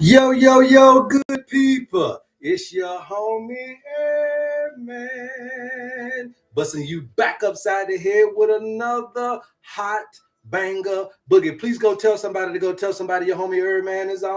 Yo, yo, yo, good people. It's your homie HerbMan. Busting you back upside the head with another hot banger boogie. Please go tell somebody your homie HerbMan is on.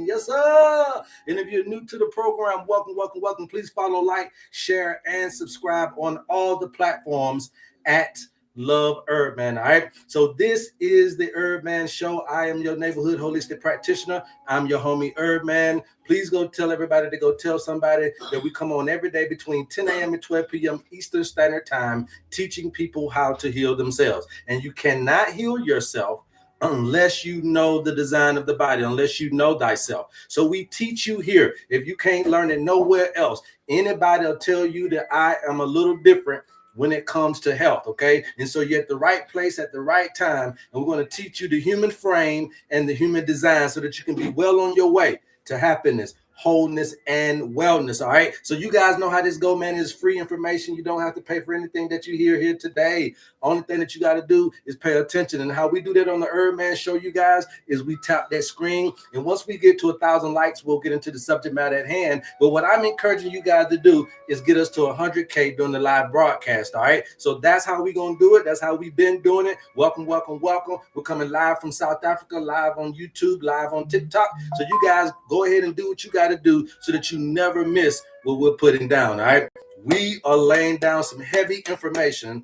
Yes, sir. And if you're new to the program, welcome, welcome, welcome. Please follow, like, share, and subscribe on all the platforms at Love HerbMan. All right. So this is the HerbMan Show. I am your neighborhood holistic practitioner. I'm your homie HerbMan. Please go tell everybody to go tell somebody that we come on every day between 10 a.m. and 12 p.m. Eastern Standard Time, teaching people how to heal themselves. And you cannot heal yourself unless you know the design of the body, unless you know thyself. So we teach you here. If you can't learn it nowhere else, anybody will tell you that I am a little different when it comes to health, okay? And so you're at the right place at the right time, and we're going to teach you the human frame and the human design so that you can be well on your way to happiness, wholeness, and wellness, all right? So you guys know how this go, man. It's free information. You don't have to pay for anything that you hear here today. Only thing that you got to do is pay attention. And how we do that on the HerbMan Show, you guys, is we tap that screen. And once we get to 1,000 likes, we'll get into the subject matter at hand. But what I'm encouraging you guys to do is get us to 100K during the live broadcast, all right? So that's how we're going to do it. That's how we've been doing it. Welcome, welcome, welcome. We're coming live from South Africa, live on YouTube, live on TikTok. So you guys go ahead and do what you got to do so that you never miss what we're putting down, all right? We are laying down some heavy information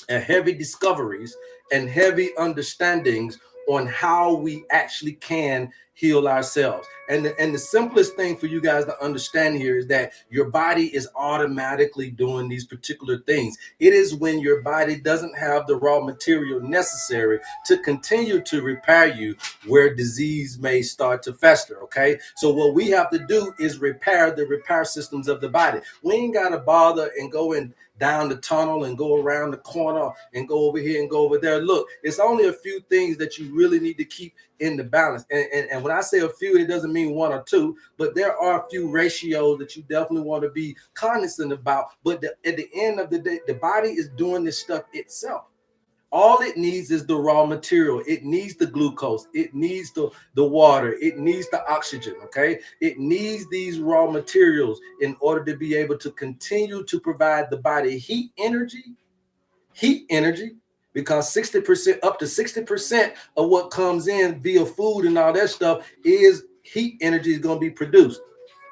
and heavy discoveries and heavy understandings on how we actually can heal ourselves. And the simplest thing for you guys to understand here is that your body is automatically doing these particular things. It is when your body doesn't have the raw material necessary to continue to repair you where disease may start to fester, okay? So what we have to do is repair the repair systems of the body. We ain't got to bother and go in down the tunnel and go around the corner and go over here and go over there. Look, it's only a few things that you really need to keep in the balance. And when I say a few, it doesn't mean one or two, but there are a few ratios that you definitely want to be cognizant about. But at the end of the day, the body is doing this stuff itself. All it needs is the raw material. It needs the glucose. It needs the water. It needs the oxygen, okay? It needs these raw materials in order to be able to continue to provide the body heat energy, because 60%, up to 60% of what comes in via food and all that stuff is heat energy is going to be produced.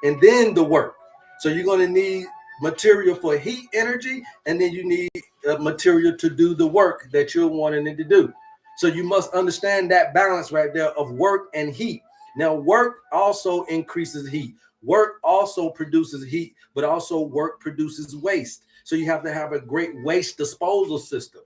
And then the work. So you're going to need material for heat energy, and then you need material to do the work that you're wanting it to do. So you must understand that balance right there of work and heat. Now, work also increases heat. Work also produces heat, but also work produces waste. So you have to have a great waste disposal system.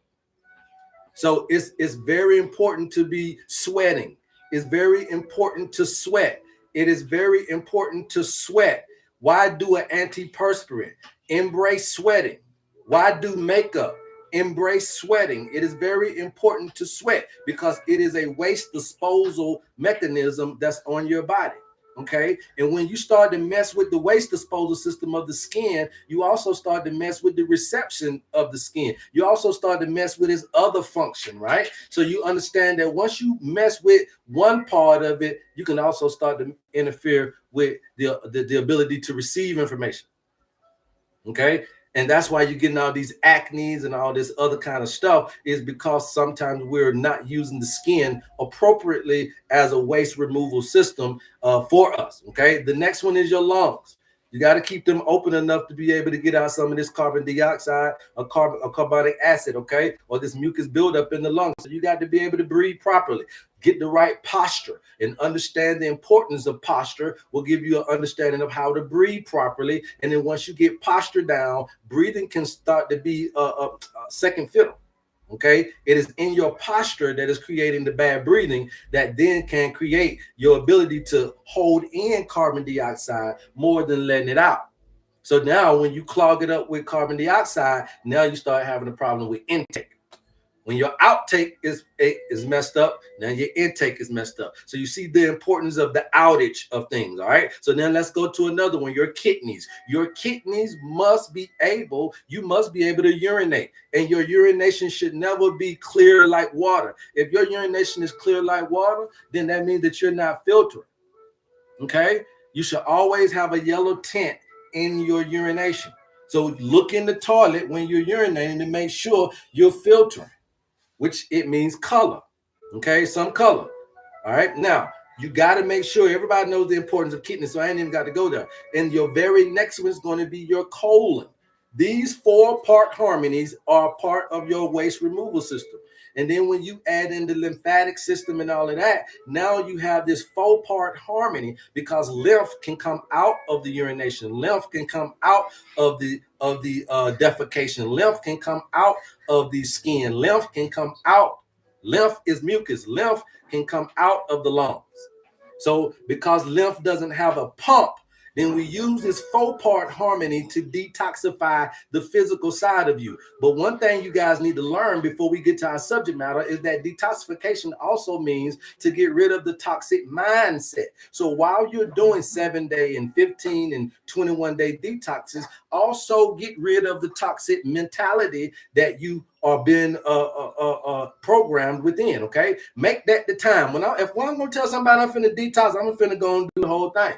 So it's very important to be sweating. It's very important to sweat. It is very important to sweat. Why do an antiperspirant? Embrace sweating. Why do makeup? Embrace sweating. It is very important to sweat because it is a waste disposal mechanism that's on your body. Okay. And when you start to mess with the waste disposal system of the skin, you also start to mess with the reception of the skin. You also start to mess with its other function, right? So you understand that once you mess with one part of it, you can also start to interfere with the ability to receive information. Okay. And that's why you're getting all these acnes and all this other kind of stuff, is because sometimes we're not using the skin appropriately as a waste removal system for us. Okay. The next one is your lungs. You got to keep them open enough to be able to get out some of this carbon dioxide or carbonic acid, okay, or this mucus buildup in the lungs. So you got to be able to breathe properly. Get the right posture and understand the importance of posture will give you an understanding of how to breathe properly. And then once you get posture down, breathing can start to be a second fiddle. Okay, it is in your posture that is creating the bad breathing that then can create your ability to hold in carbon dioxide more than letting it out. So now when you clog it up with carbon dioxide, now you start having a problem with intake. When your outtake is messed up, now your intake is messed up. So you see the importance of the outage of things. All right. So then let's go to another one. Your kidneys. Your kidneys must be able. You must be able to urinate, and your urination should never be clear like water. If your urination is clear like water, then that means that you're not filtering. Okay. You should always have a yellow tint in your urination. So look in the toilet when you're urinating to make sure you're filtering, which it means color. Okay, some color. All right. Now you got to make sure everybody knows the importance of kidneys. So I ain't even got to go there. And your very next one is going to be your colon. These 4-part harmonies are part of your waste removal system. And then when you add in the lymphatic system and all of that, now you have this 4-part harmony, because lymph can come out of the urination, lymph can come out of the defecation, lymph can come out of the skin, lymph can come out. Lymph is mucus. Lymph can come out of the lungs. So because lymph doesn't have a pump, then we use this 4-part harmony to detoxify the physical side of you. But one thing you guys need to learn before we get to our subject matter is that detoxification also means to get rid of the toxic mindset. So while you're doing 7-day and 15 and 21-day detoxes, also get rid of the toxic mentality that you are being programmed within. Okay, make that the time. If I'm gonna tell somebody I'm finna detox, I'm finna go and do the whole thing.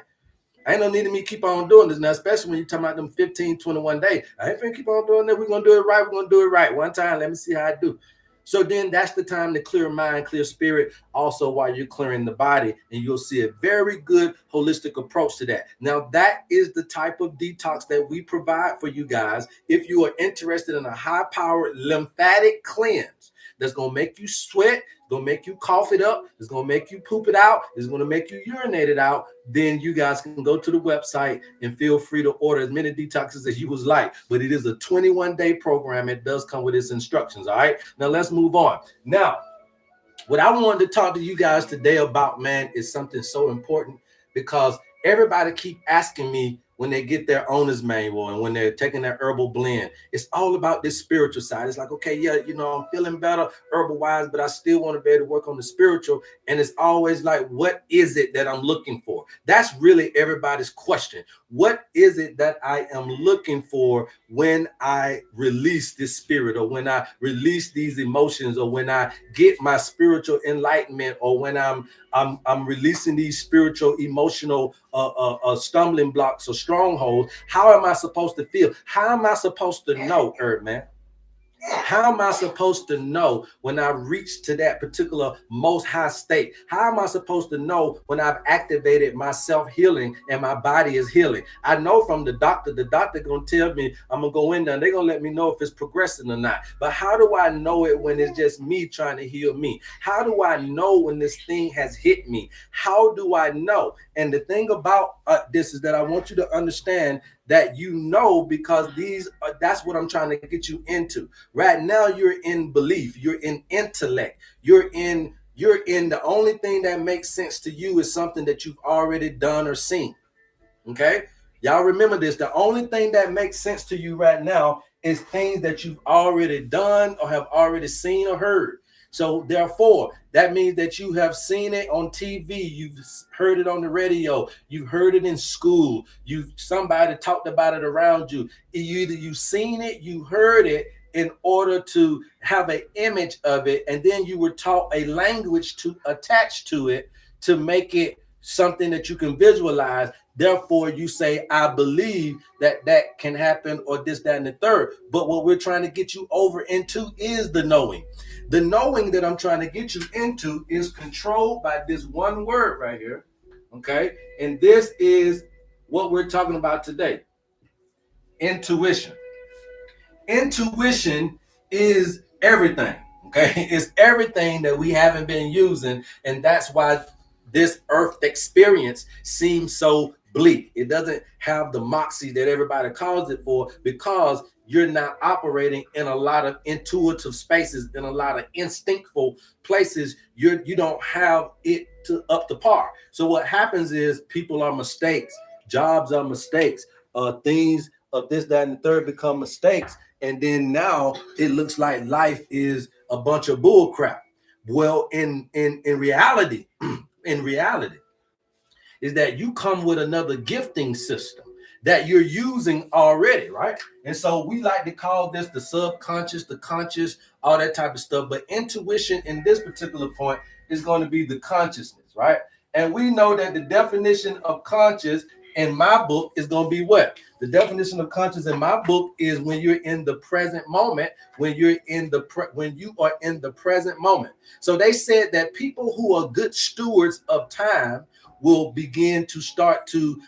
Ain't no need of me keep on doing this now, especially when you're talking about them 15, 21 days. I ain't finna keep on doing that. We're gonna do it right. We're gonna do it right one time. Let me see how I do. So then that's the time to clear mind, clear spirit, also while you're clearing the body, and you'll see a very good holistic approach to that. Now, that is the type of detox that we provide for you guys if you are interested in a high-powered lymphatic cleanse that's going to make you sweat, going to make you cough it up, it's going to make you poop it out, it's going to make you urinate it out. Then you guys can go to the website and feel free to order as many detoxes as you would like. But it is a 21-day program. It does come with its instructions. All right. Now let's move on. Now, what I wanted to talk to you guys today about, man, is something so important, because everybody keep asking me when they get their owner's manual and when they're taking their herbal blend. It's all about this spiritual side. It's like, okay, yeah, I'm feeling better herbal wise, but I still want to be able to work on the spiritual. And it's always like, what is it that I'm looking for? That's really everybody's question. What is it that I am looking for when I release this spirit, or when I release these emotions, or when I get my spiritual enlightenment, or when I'm releasing these spiritual, emotional stumbling blocks or strongholds? How am I supposed to feel? How am I supposed to know, HerbMan? How am I supposed to know when I reach to that particular most high state? How am I supposed to know when I've activated my self-healing and my body is healing? I know from the doctor gonna tell me I'm gonna go in there and they're gonna let me know if it's progressing or not. But how do I know it when it's just me trying to heal me? How do I know when this thing has hit me? How do I know? And the thing about this is that I want you to understand that because that's what I'm trying to get you into. Right now, you're in belief, you're in intellect, you're in the only thing that makes sense to you is something that you've already done or seen. Okay, y'all remember this. The only thing that makes sense to you right now is things that you've already done or have already seen or heard. So therefore, that means that you have seen it on TV, you've heard it on the radio, you've heard it in school, somebody talked about it around you. Either you've seen it, you heard it in order to have an image of it, and then you were taught a language to attach to it to make it something that you can visualize. Therefore, you say, I believe that that can happen, or this, that, and the third. But what we're trying to get you over into is the knowing. The knowing that I'm trying to get you into is controlled by this one word right here. Okay. And this is what we're talking about today. Intuition. Intuition is everything. Okay. It's everything that we haven't been using. And that's why this earth experience seems so bleak. It doesn't have the moxie that everybody calls it for, because you're not operating in a lot of intuitive spaces, in a lot of instinctful places. You don't have it up to par. So what happens is people are mistakes, jobs are mistakes, things of this, that, and the third become mistakes. And then now it looks like life is a bunch of bull crap. Well, in reality, in reality, is that you come with another gifting system that you're using already, right? And so we like to call this the subconscious, the conscious, all that type of stuff. But intuition in this particular point is going to be the consciousness, right? And we know that the definition of conscious in my book is going to be what? The definition of conscious in my book is when you're in the present moment, when you are in the present moment. So they said that people who are good stewards of time will begin to start to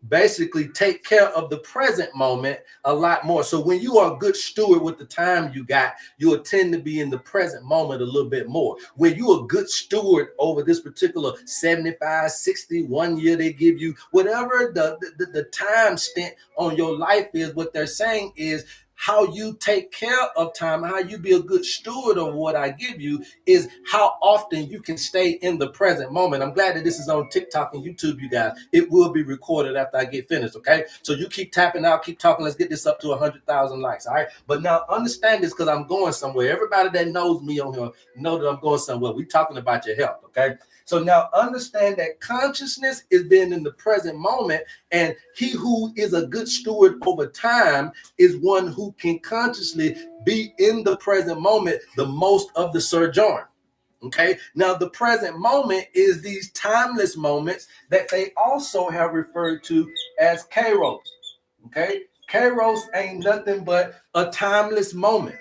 basically take care of the present moment a lot more. So when you are a good steward with the time you got, you'll tend to be in the present moment a little bit more. When you're a good steward over this particular 75, 60, 1 year they give you, whatever the time spent on your life is, what they're saying is how you take care of time, how you be a good steward of what I give you is how often you can stay in the present moment. I'm glad that this is on TikTok and YouTube, you guys. It will be recorded after I get finished, okay? So you keep tapping out, keep talking. Let's get this up to 100,000 likes, all right? But now understand this because I'm going somewhere. Everybody that knows me on here know that I'm going somewhere. We're talking about your health, okay? So now understand that consciousness is being in the present moment, and he who is a good steward over time is one who can consciously be in the present moment the most of the sojourn. Okay, now the present moment is these timeless moments that they also have referred to as kairos. Okay, kairos ain't nothing but a timeless moment.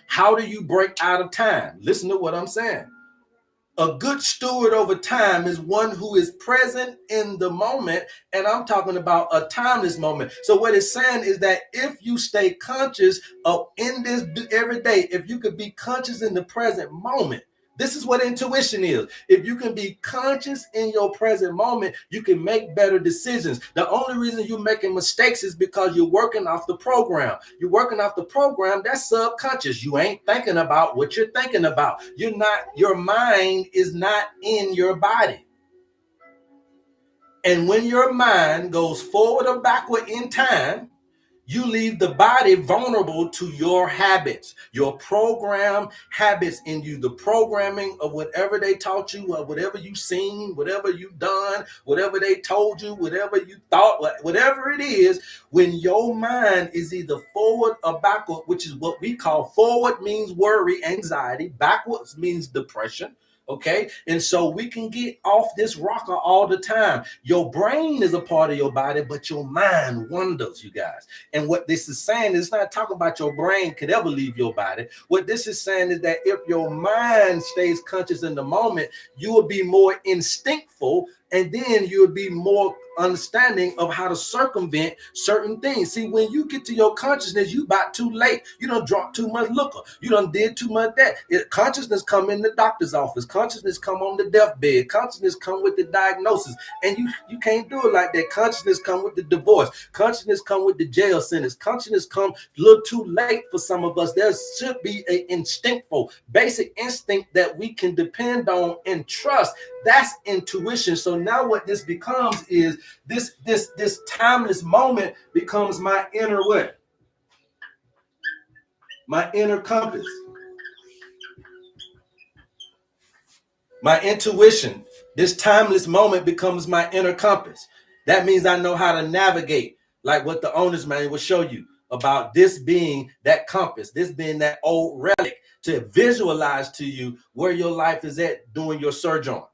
How do you break out of time? Listen to what I'm saying. A good steward over time is one who is present in the moment, and I'm talking about a timeless moment. So what it's saying is that if you stay conscious of in this every day, if you could be conscious in the present moment, this is what intuition is. If you can be conscious in your present moment, you can make better decisions. The only reason you're making mistakes is because you're working off the program. You're working off the program that's subconscious. You ain't thinking about what you're thinking about. Your mind is not in your body. And when your mind goes forward or backward in time, you leave the body vulnerable to your habits, your program habits in you, the programming of whatever they taught you, or whatever you've seen, whatever you've done, whatever they told you, whatever you thought, whatever it is. When your mind is either forward or backward, which is what we call forward means worry, anxiety, backwards means depression. Okay, and so we can get off this rocker all the time. Your brain is a part of your body, but your mind wanders, you guys. And what this is saying is not talking about your brain could ever leave your body. What this is saying is that if your mind stays conscious in the moment, you will be more instinctful, and then you'll be more understanding of how to circumvent certain things. See, when you get to your consciousness, you about too late. You done drunk too much liquor. You done did too much that. Consciousness come in the doctor's office. Consciousness come on the deathbed. Consciousness come with the diagnosis. And you can't do it like that. Consciousness come with the divorce. Consciousness come with the jail sentence. Consciousness come a little too late for some of us. There should be an instinctful, basic instinct that we can depend on and trust. That's intuition. So now what this becomes is this timeless moment becomes my inner what? My inner compass. My intuition. This timeless moment becomes my inner compass. That means I know how to navigate, like what the owner's manual will show you about this being that compass, this being that old relic to visualize to you where your life is at during your sojourn.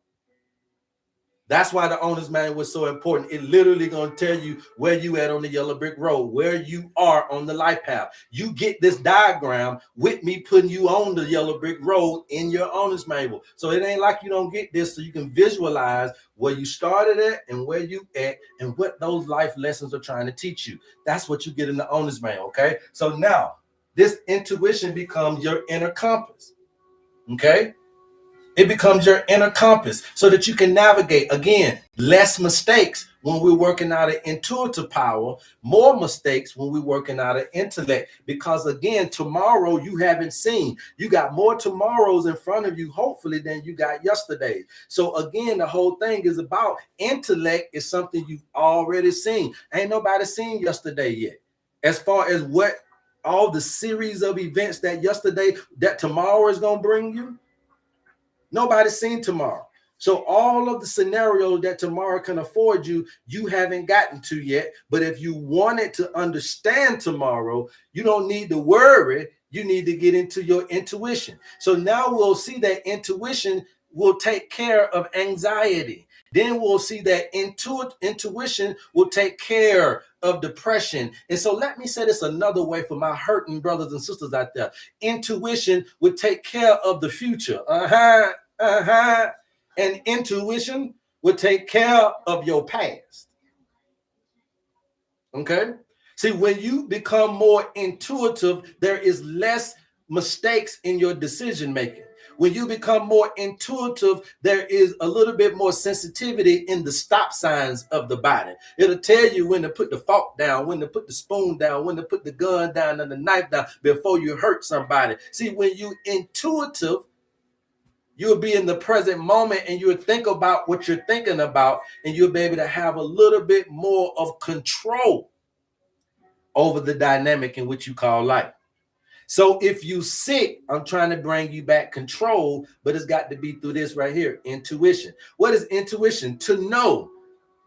That's why the owner's manual was so important. It literally going to tell you where you at on the yellow brick road, where you are on the life path. You get this diagram with me putting you on the yellow brick road in your owner's manual. So it ain't like you don't get this, so you can visualize where you started at and where you at and what those life lessons are trying to teach you. That's what you get in the owner's manual, okay? So now this intuition becomes your inner compass, okay? It becomes your inner compass so that you can navigate. Again, less mistakes when we're working out of intuitive power, more mistakes when we're working out of intellect. Because again, tomorrow you haven't seen. You got more tomorrows in front of you, hopefully, than you got yesterday. So again, the whole thing is about intellect is something you've already seen. Ain't nobody seen yesterday yet. As far as what all the series of events that yesterday, that tomorrow is going to bring you. Nobody's seen tomorrow. So all of the scenarios that tomorrow can afford you, you haven't gotten to yet. But if you wanted to understand tomorrow, you don't need to worry. You need to get into your intuition. So now we'll see that intuition will take care of anxiety. Then we'll see that intuition will take care of depression. And so let me say this another way for my hurting brothers and sisters out there. Intuition would take care of the future. And intuition would take care of your past. Okay? See, when you become more intuitive, there is less mistakes in your decision making. When you become more intuitive, there is a little bit more sensitivity in the stop signs of the body. It'll tell you when to put the fork down, when to put the spoon down, when to put the gun down and the knife down before you hurt somebody. See, when you're intuitive, you'll be in the present moment and you'll think about what you're thinking about, and you'll be able to have a little bit more of control over the dynamic in which you call life. So if you sick, I'm trying to bring you back control, but it's got to be through this right here, intuition. What is intuition? To know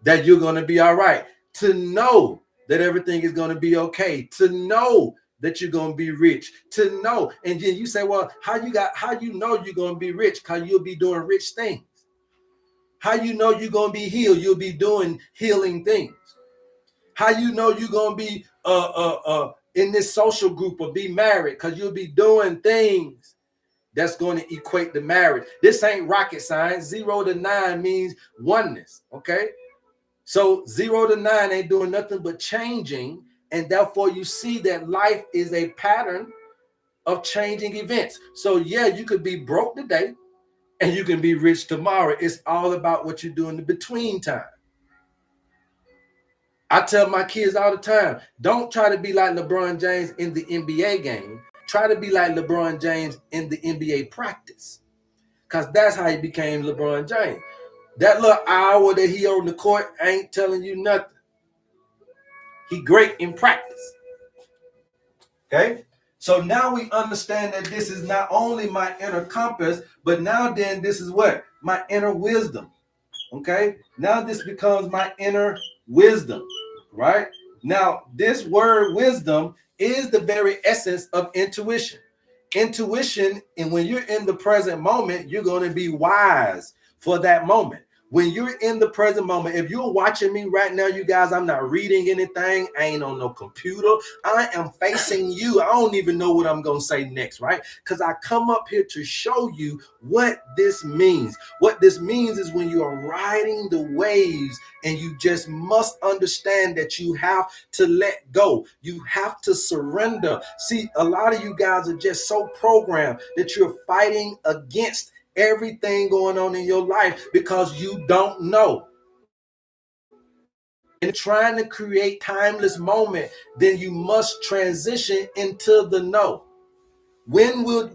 that you're going to be all right, to know that everything is going to be okay, to know that you're going to be rich, to know. And then you say, well, how you know you're going to be rich? Because you'll be doing rich things. How you know you're going to be healed? You'll be doing healing things. How you know you're going to be in this social group or be married? Because you'll be doing things that's going to equate to marriage. This ain't rocket science. 0 to 9 means oneness, okay? So 0 to 9 ain't doing nothing but changing, and therefore you see that life is a pattern of changing events. So yeah, you could be broke today and you can be rich tomorrow. It's all about what you do in the between time. I tell my kids all the time, don't try to be like LeBron James in the NBA game. Try to be like LeBron James in the NBA practice, because that's how he became LeBron James. That little hour that he on the court ain't telling you nothing. He great in practice. Okay? So now we understand that this is not only my inner compass, but now then this is what? My inner wisdom. Okay? Now this becomes my inner wisdom, right? Now this word wisdom is the very essence of intuition. Intuition, and when you're in the present moment, you're going to be wise for that moment. When you're in the present moment, if you're watching me right now, you guys, I'm not reading anything. I ain't on no computer. I am facing you. I don't even know what I'm going to say next, right? Because I come up here to show you what this means. What this means is when you are riding the waves, and you just must understand that you have to let go. You have to surrender. See, a lot of you guys are just so programmed that you're fighting against everything going on in your life because you don't know. And trying to create timeless moment, then you must transition into the know. When will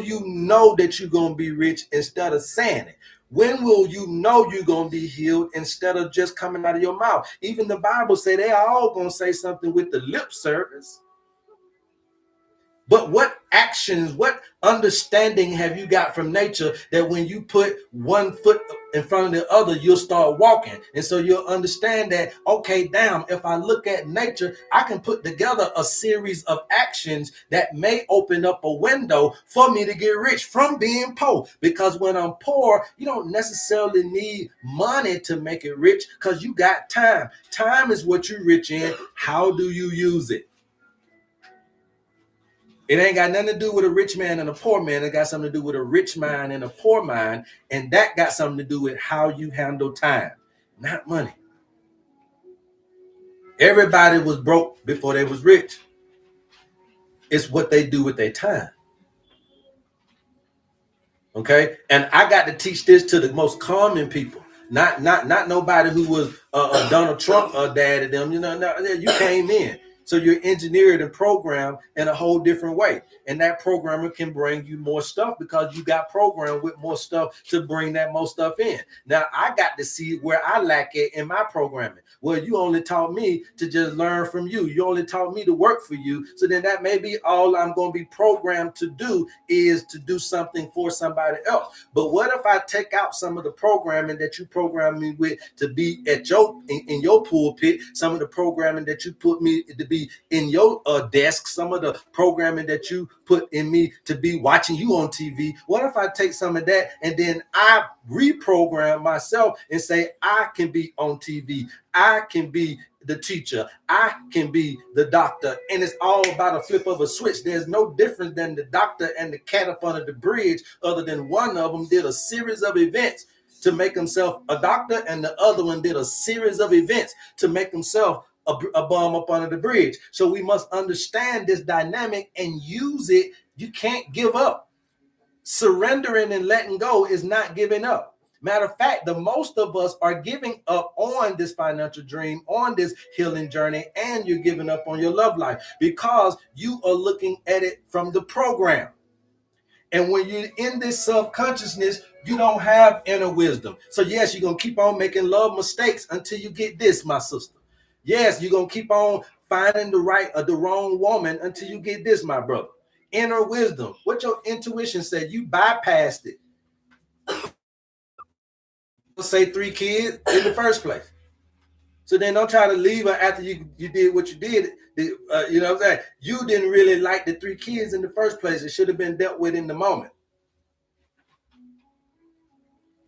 you know that you're going to be rich instead of saying it? When will you know you're going to be healed instead of just coming out of your mouth? Even the Bible say they are all going to say something with the lip service. But what actions, what understanding have you got from nature that when you put one foot in front of the other, you'll start walking? And so you'll understand that, okay, damn, if I look at nature, I can put together a series of actions that may open up a window for me to get rich from being poor. Because when I'm poor, you don't necessarily need money to make it rich because you got time. Time is what you're rich in. How do you use it? It ain't got nothing to do with a rich man and a poor man. It got something to do with a rich mind and a poor mind. And that got something to do with how you handle time, not money. Everybody was broke before they was rich. It's what they do with their time. Okay? And I got to teach this to the most common people. Not nobody who was a Donald Trump dad to them. You know, you came in. So you're engineered and programmed in a whole different way. And that programmer can bring you more stuff because you got programmed with more stuff to bring that more stuff in. Now I got to see where I lack it in my programming. Well, you only taught me to just learn from you. You only taught me to work for you. So then that may be all I'm going to be programmed to do is to do something for somebody else. But what if I take out some of the programming that you programmed me with to be at your in your pulpit, some of the programming that you put me to be in your desk, some of the programming that you put in me to be watching you on TV? What if I take some of that and then I reprogram myself and say I can be on TV, I can be the teacher, I can be the doctor, and it's all about a flip of a switch. There's no difference than the doctor and the cat up under the bridge, other than one of them did a series of events to make himself a doctor, and the other one did a series of events to make himself a bum up under the bridge. So we must understand this dynamic and use it. You can't give up. Surrendering and letting go is not giving up. Matter of fact, the most of us are giving up on this financial dream, on this healing journey, and you're giving up on your love life because you are looking at it from the program. And when you're in this subconsciousness, you don't have inner wisdom. So yes, you're going to keep on making love mistakes until you get this, my sister. Yes, you're going to keep on finding the right or the wrong woman until you get this, my brother. Inner wisdom. What your intuition said, you bypassed it. Say 3 kids in the first place. So then don't try to leave her after you did what you did. You know what I'm saying? You didn't really like the 3 kids in the first place. It should have been dealt with in the moment.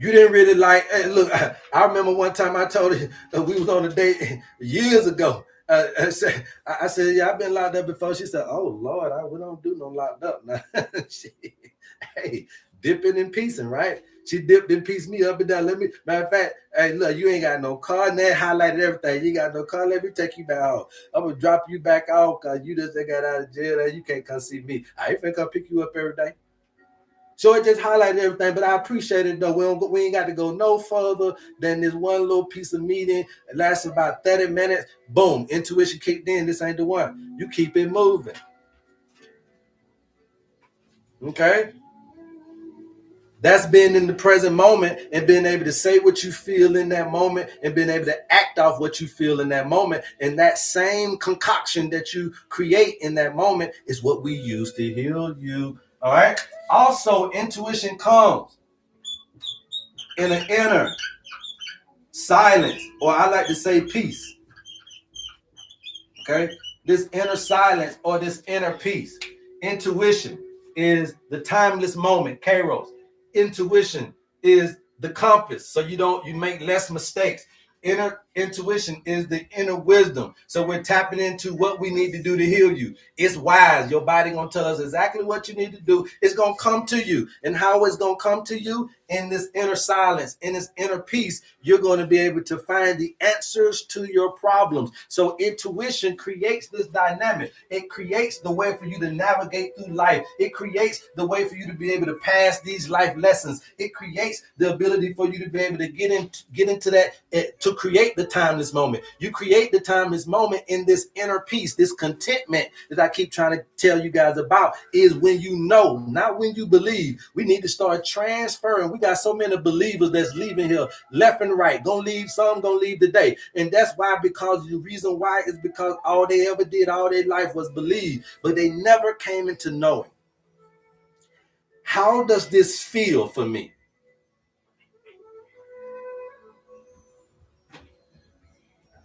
You didn't really like, hey, look, I remember one time I told her we was on a date years ago. I said, yeah, I've been locked up before. She said, oh, Lord, we don't do no locked up. Now, hey, dipping and piecing, right? She dipped and pieced me up and down. Matter of fact, hey, look, you ain't got no car, and that highlighted everything. You got no car, let me take you back home. I'm going to drop you back off because you just got out of jail and you can't come see me. I ain't finna come pick you up every day. So it just highlighted everything, but I appreciate it though. We ain't got to go no further than this one little piece of meeting. It lasts about 30 minutes. Boom, intuition kicked in. This ain't the one. You keep it moving. Okay? That's being in the present moment and being able to say what you feel in that moment and being able to act off what you feel in that moment. And that same concoction that you create in that moment is what we use to heal you. All right? Also, intuition comes in an inner silence, or I like to say peace. Okay? This inner silence or this inner peace. Intuition is the timeless moment, Kairos. Intuition is the compass, so you make less mistakes. Inner intuition is the inner wisdom. So we're tapping into what we need to do to heal you. It's wise. Your body gonna tell us exactly what you need to do. It's gonna come to you. And how it's gonna come to you? In this inner silence, in this inner peace, you're gonna be able to find the answers to your problems. So intuition creates this dynamic. It creates the way for you to navigate through life. It creates the way for you to be able to pass these life lessons. It creates the ability for you to be able to get into that, to create the timeless moment. You create the timeless moment in this inner peace, this contentment that I keep trying to tell you guys about is when you know, not when you believe. We need to start transferring. We got so many believers that's leaving here left and right. Gonna leave some, gonna leave today. And that's why, because the reason why is because all they ever did all their life was believe, but they never came into knowing. How does this feel for me?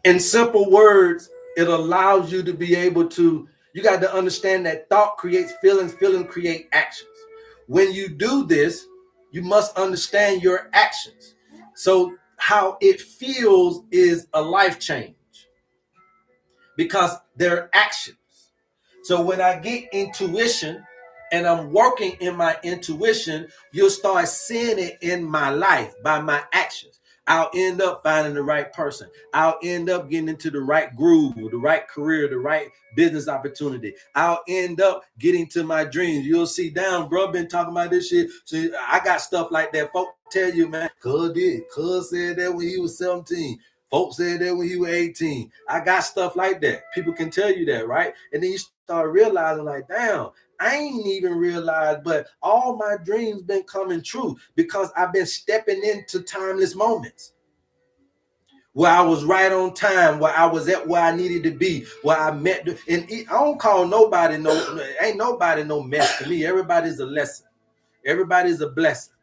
In simple words, it allows you to be able to, you got to understand that thought creates feelings, feelings create actions. When you do this, you must understand your actions. So how it feels is a life change because they're actions. So when I get intuition and I'm working in my intuition, you'll start seeing it in my life by my actions. I'll end up finding the right person. I'll end up getting into the right groove, the right career, the right business opportunity. I'll end up getting to my dreams. You'll see down, bro, been talking about this shit. So I got stuff like that. Folks tell you, man, cuz said that when he was 17. Folks said that when he was 18. I got stuff like that. People can tell you that, right? And then you start realizing, like, damn, I ain't even realized, but all my dreams been coming true because I've been stepping into timeless moments where I was right on time, where I was at where I needed to be, where I met. And I don't call nobody ain't nobody no mess to me. Everybody's a lesson. Everybody's a blessing,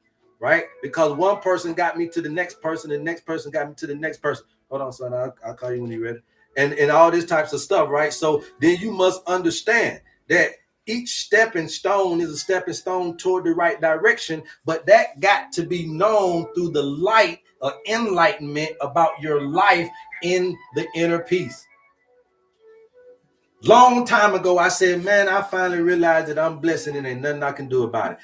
right? Because one person got me to the next person, the next person got me to the next person. Hold on, son, I'll call you when you're ready. And all these types of stuff, right? So then you must understand that each stepping stone is a stepping stone toward the right direction, but that got to be known through the light or enlightenment about your life in the inner peace. Long time ago, I said, man, I finally realized that I'm blessed and ain't nothing I can do about it.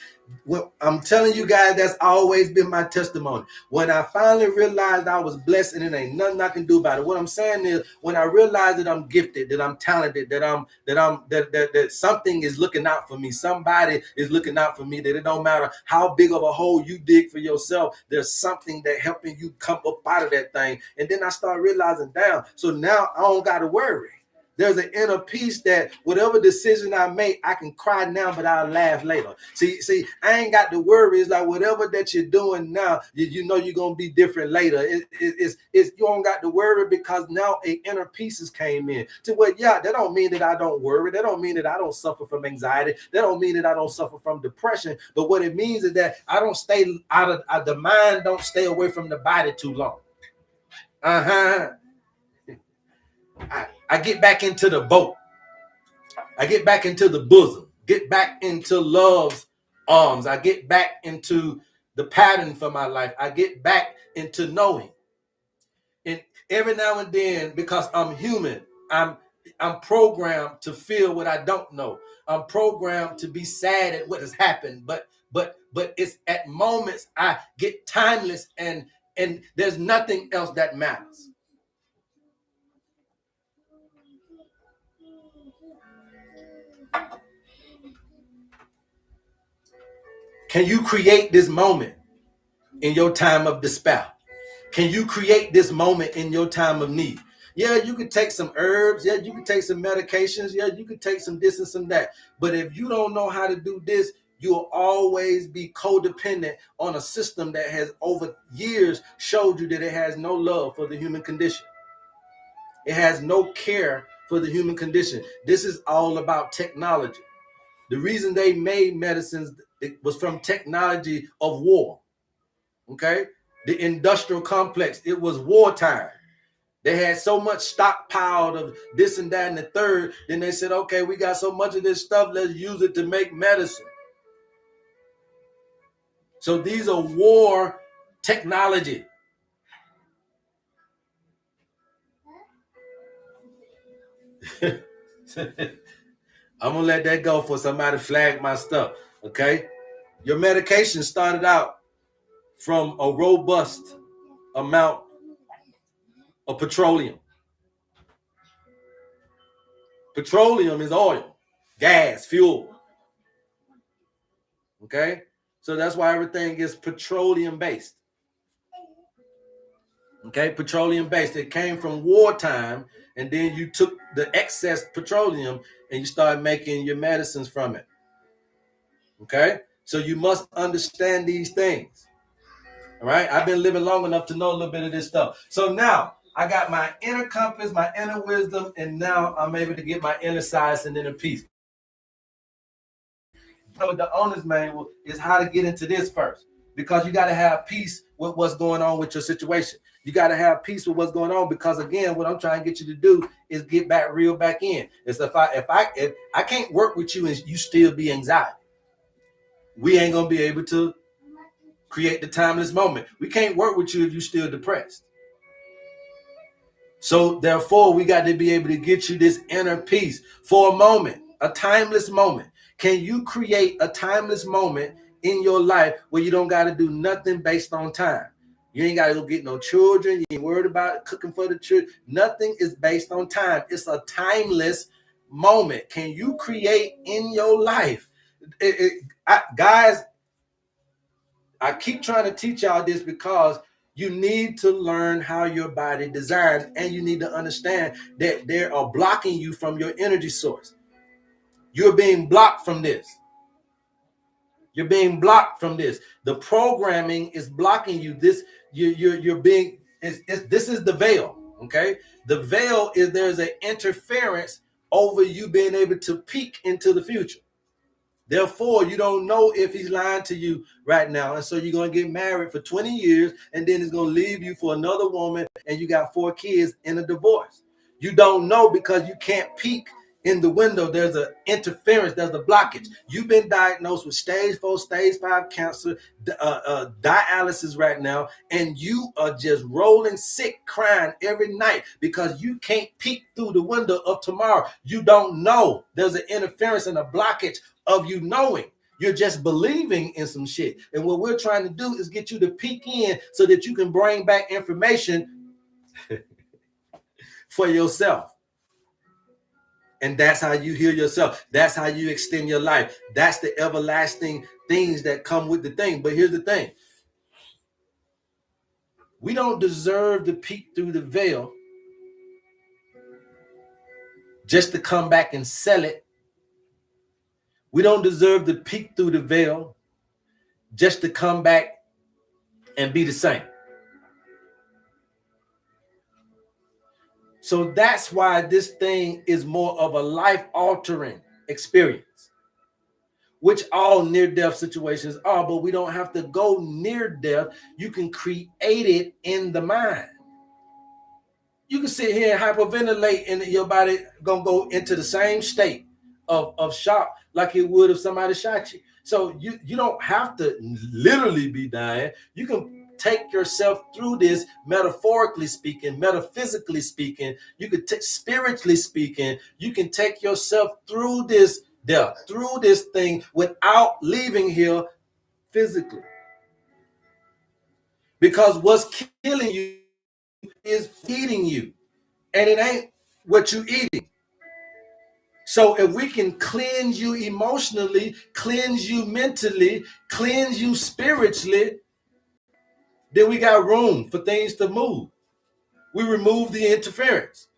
Well, I'm telling you guys, that's always been my testimony. When I finally realized I was blessed and ain't nothing I can do about it. What I'm saying is, when I realized that I'm gifted, that I'm talented, that something is looking out for me, somebody is looking out for me, that it don't matter how big of a hole you dig for yourself, there's something that helping you come up out of that thing. And then I start realizing, damn, so now I don't got to worry. There's an inner peace that whatever decision I make, I can cry now, but I'll laugh later. See, I ain't got to worry. It's like whatever that you're doing now, you know you're gonna be different later. It's you don't got to worry because now an inner peace has came in. To what? Yeah, that don't mean that I don't worry. That don't mean that I don't suffer from anxiety. That don't mean that I don't suffer from depression. But what it means is that I don't stay out of the mind. Don't stay away from the body too long. I get back into the boat. I get back into the bosom. Get back into love's arms. I get back into the pattern for my life. I get back into knowing. And every now and then, because I'm human, I'm programmed to feel what I don't know. I'm programmed to be sad at what has happened. But it's at moments I get timeless and there's nothing else that matters. Can you create this moment in your time of despair? Can you create this moment in your time of need? Yeah, you could take some herbs. Yeah, you could take some medications. Yeah, you could take some this and some that. But if you don't know how to do this, you'll always be codependent on a system that has over years showed you that it has no love for the human condition. It has no care for the human condition. This is all about technology. The reason they made medicines, it was from technology of war. Okay? The industrial complex, it was wartime. They had so much stockpiled of this and that and the third. Then they said, okay, we got so much of this stuff, let's use it to make medicine. So these are war technology. I'm gonna let that go for somebody flag my stuff. Okay, your medication started out from a robust amount of petroleum. Petroleum is oil, gas, fuel. Okay, so that's why everything is petroleum based. Okay, petroleum based. It came from wartime, and then you took the excess petroleum and you started making your medicines from it. Okay, so you must understand these things. All right, I've been living long enough to know a little bit of this stuff. So now I got my inner compass, my inner wisdom, and now I'm able to get my inner science and inner peace. So the owner's manual is how to get into this first, because you got to have peace with what's going on with your situation. You got to have peace with what's going on, because again, what I'm trying to get you to do is get back real back in. It's if I can't work with you and you still be anxiety, we ain't gonna be able to create the timeless moment. We can't work with you if you're still depressed. So therefore, we got to be able to get you this inner peace for a moment, a timeless moment. Can you create a timeless moment in your life where you don't got to do nothing based on time? You ain't got to go get no children. You ain't worried about cooking for the children. Nothing is based on time. It's a timeless moment. Can you create in your life? Guys, I keep trying to teach y'all this because You need to learn how your body designs, and you need to understand that they are blocking you from your energy source. You're being blocked from this. You're being blocked from this. The programming is blocking you. This you're being this is the veil. Okay, the veil is there's an interference over you being able to peek into the future. Therefore, you don't know if he's lying to you right now. And so you're going to get married for 20 years, and then he's going to leave you for another woman, and you got 4 kids in a divorce. You don't know because you can't peek in the window. There's an interference. There's a blockage. You've been diagnosed with stage 4, stage 5 cancer, dialysis right now, and you are just rolling sick, crying every night because you can't peek through the window of tomorrow. You don't know. There's an interference and a blockage of you knowing. You're just believing in some shit. And what we're trying to do is get you to peek in so that you can bring back information for yourself. And that's how you heal yourself. That's how you extend your life. That's the everlasting things that come with the thing. But here's the thing. We don't deserve to peek through the veil just to come back and sell it. We don't deserve to peek through the veil just to come back and be the same. So that's why this thing is more of a life-altering experience, which all near-death situations are, but we don't have to go near death. You can create it in the mind. You can sit here and hyperventilate, and your body gonna go into the same state of shock like it would if somebody shot you. So you don't have to literally be dying. You can take yourself through this, metaphorically speaking, metaphysically speaking. You could spiritually speaking. You can take yourself through this death, through this thing without leaving here physically. Because what's killing you is eating you, and it ain't what you eating. So if we can cleanse you emotionally, cleanse you mentally, cleanse you spiritually, then we got room for things to move. We remove the interference.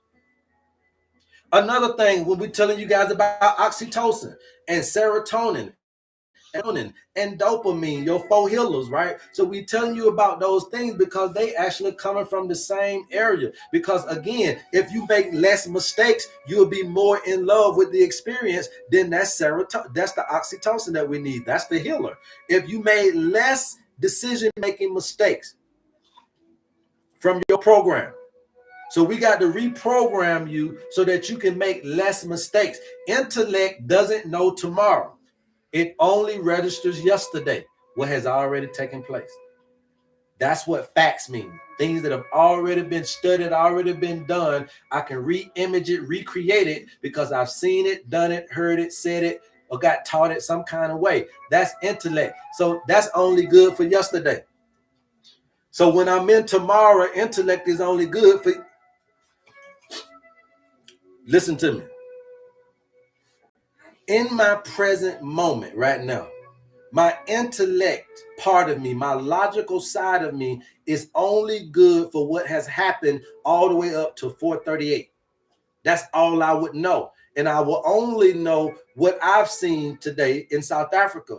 Another thing, when we're telling you guys about oxytocin and serotonin and dopamine, your 4 healers, right? So we're telling you about those things because they actually coming from the same area. Because again, if you make less mistakes, you'll be more in love with the experience. Then that's serotonin. That's the oxytocin that we need. That's the healer. If you made less decision-making mistakes from your program, so we got to reprogram you so that you can make less mistakes. Intellect doesn't know tomorrow. It only registers yesterday, what has already taken place. That's what facts mean. Things that have already been studied, already been done. I can re-image it, recreate it because I've seen it, done it, heard it, said it, or got taught it some kind of way. That's intellect. So that's only good for yesterday. So when I'm in tomorrow, intellect is only good for... Listen to me. In my present moment right now, my intellect part of me, my logical side of me is only good for what has happened all the way up to 438. That's all I would know. And I will only know what I've seen today in South Africa.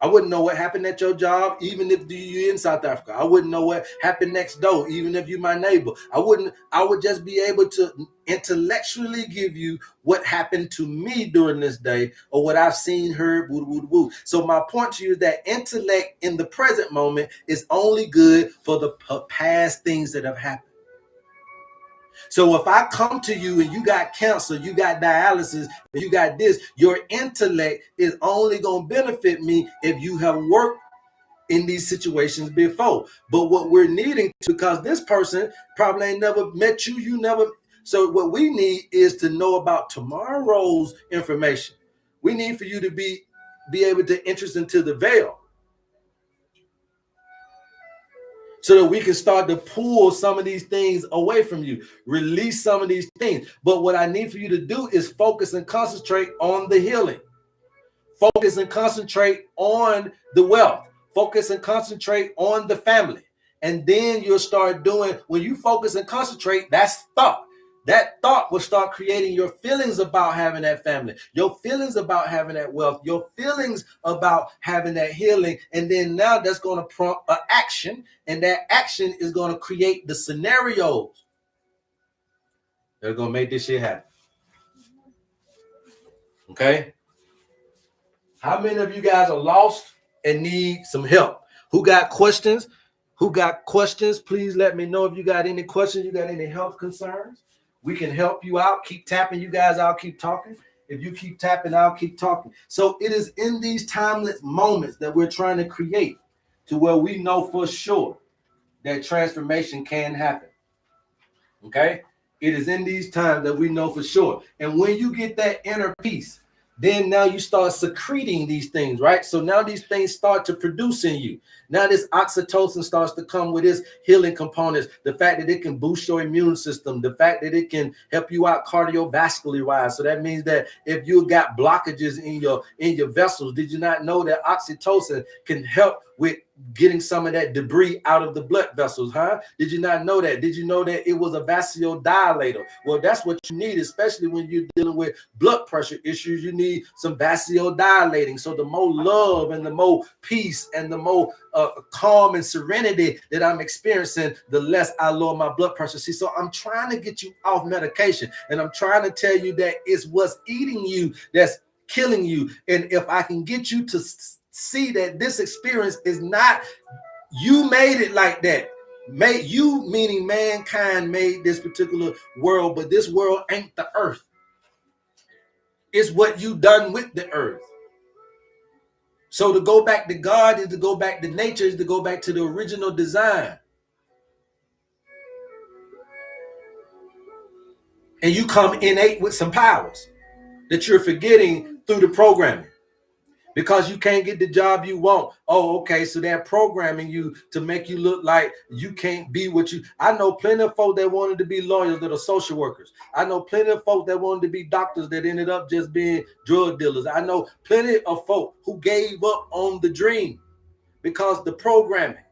I wouldn't know what happened at your job, even if you're in South Africa. I wouldn't know what happened next door, even if you're my neighbor. I would just be able to intellectually give you what happened to me during this day or what I've seen, heard, woo, woo, woo. So my point to you is that intellect in the present moment is only good for the past things that have happened. So if I come to you and you got cancer, you got dialysis, and you got this, your intellect is only going to benefit me if you have worked in these situations before. But what we're needing, because this person probably ain't never met you, you never. So what we need is to know about tomorrow's information. We need for you to be able to interest into the veil, so that we can start to pull some of these things away from you, release some of these things. But what I need for you to do is focus and concentrate on the healing. Focus and concentrate on the wealth. Focus and concentrate on the family. And then you'll start doing, when you focus and concentrate, that's thought. That thought will start creating your feelings about having that family, your feelings about having that wealth, your feelings about having that healing. And then now that's going to prompt an action. And that action is going to create the scenarios that are going to make this shit happen. Okay? How many of you guys are lost and need some help? Who got questions? Who got questions? Please let me know if you got any questions, you got any health concerns. We can help you out. Keep tapping, you guys. I'll keep talking. If you keep tapping, I'll keep talking. So it is in these timeless moments that we're trying to create to where we know for sure that transformation can happen. Okay? It is in these times that we know for sure. And when you get that inner peace, then now you start secreting these things, right? So now these things start to produce in you. Now this oxytocin starts to come with its healing components. The fact that it can boost your immune system, the fact that it can help you out cardiovascularly wise. So that means that if you got blockages in your vessels, did you not know that oxytocin can help with getting some of that debris out of the blood vessels, huh? Did you not know that? Did you know that it was a vasodilator? Well, that's what you need, especially when you're dealing with blood pressure issues. You need some vasodilating. So the more love and the more peace and the more calm and serenity that I'm experiencing, the less I lower my blood pressure. See, so I'm trying to get you off medication, and I'm trying to tell you that it's what's eating you that's killing you. And if I can get you to see that this experience is not you made it like that. Made you, meaning mankind made this particular world, but this world ain't the earth. It's what you done with the earth. So to go back to God is to go back to nature, is to go back to the original design. And you come innate with some powers that you're forgetting through the programming. Because you can't get the job you want. Oh, okay. So they're programming you to make you look like you can't be what you. I know plenty of folk that wanted to be lawyers that are social workers. I know plenty of folk that wanted to be doctors that ended up just being drug dealers. I know plenty of folk who gave up on the dream because the programming.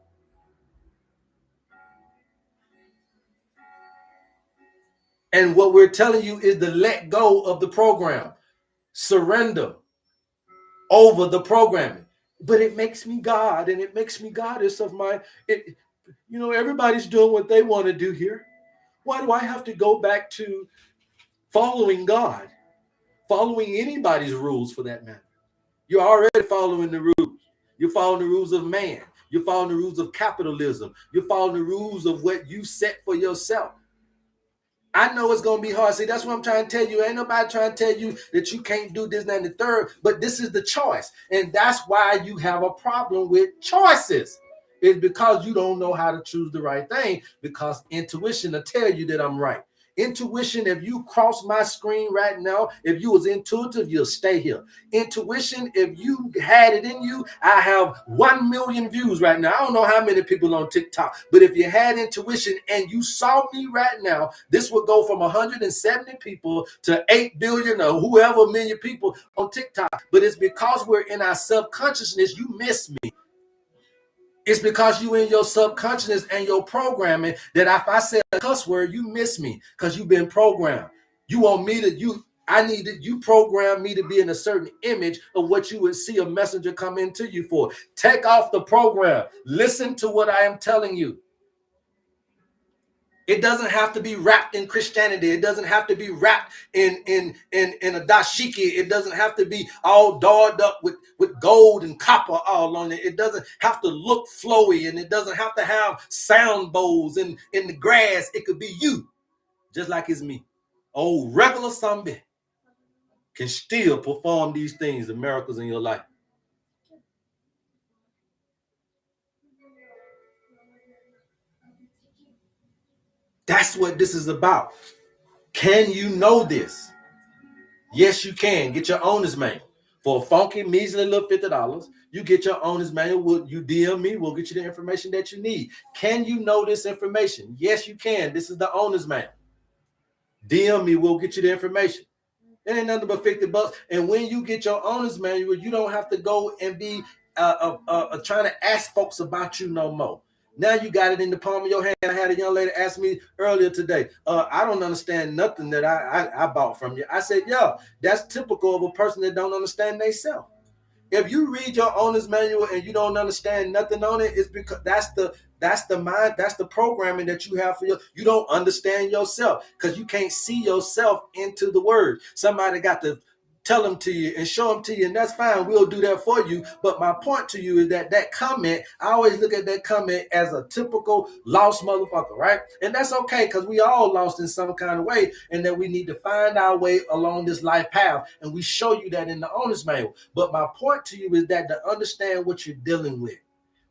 And what we're telling you is to let go of the program. Surrender over the programming. But it makes me God, and it makes me goddess of my, everybody's doing what they want to do here. Why do I have to go back to following God, following anybody's rules for that matter? You're already following the rules. You're following the rules of man. You're following the rules of capitalism. You're following the rules of what you set for yourself. I know it's going to be hard. See, that's what I'm trying to tell you. Ain't nobody trying to tell you that you can't do this, that, and the third, but this is the choice. And that's why you have a problem with choices. It's because you don't know how to choose the right thing, because intuition will tell you that I'm right. Intuition, if you cross my screen right now, if you was intuitive, you'll stay here. Intuition, if you had it in you, I have 1 million views right now. I don't know how many people on TikTok, but if you had intuition and you saw me right now, this would go from 170 people to 8 billion or whoever million people on TikTok. But it's because we're in our subconsciousness, you miss me. It's because you in your subconsciousness and your programming that if I say a cuss word, you miss me because you've been programmed. You want me to, you program me to be in a certain image of what you would see a messenger come into you for. Take off the program. Listen to what I am telling you. It doesn't have to be wrapped in Christianity. It doesn't have to be wrapped in a dashiki. It doesn't have to be all dolled up with gold and copper all on it. It doesn't have to look flowy, and it doesn't have to have sound bowls in the grass. It could be you, just like it's me. Old regular zombie can still perform these things, the miracles in your life. That's what this is about. Can you know this? Yes, you can. Get your owner's manual. For a funky, measly little $50, you get your owner's manual. You DM me, we'll get you the information that you need. Can you know this information? Yes, you can. This is the owner's manual. DM me, we'll get you the information. It ain't nothing but $50. And when you get your owner's manual, you don't have to go and be trying to ask folks about you no more. Now you got it in the palm of your hand. I had a young lady ask me earlier today, I don't understand nothing that I bought from you. I said, yeah, that's typical of a person that don't understand themselves. If you read your owner's manual and you don't understand nothing on it, it's because that's the mind, that's the programming that you have for you don't understand yourself because you can't see yourself into the word. Somebody got to tell them to you and show them to you, and that's fine. We'll do that for you. But my point to you is that that comment, I always look at that comment as a typical lost motherfucker, right? And that's okay because we all lost in some kind of way, and that we need to find our way along this life path. And we show you that in the owner's manual. But my point to you is that to understand what you're dealing with.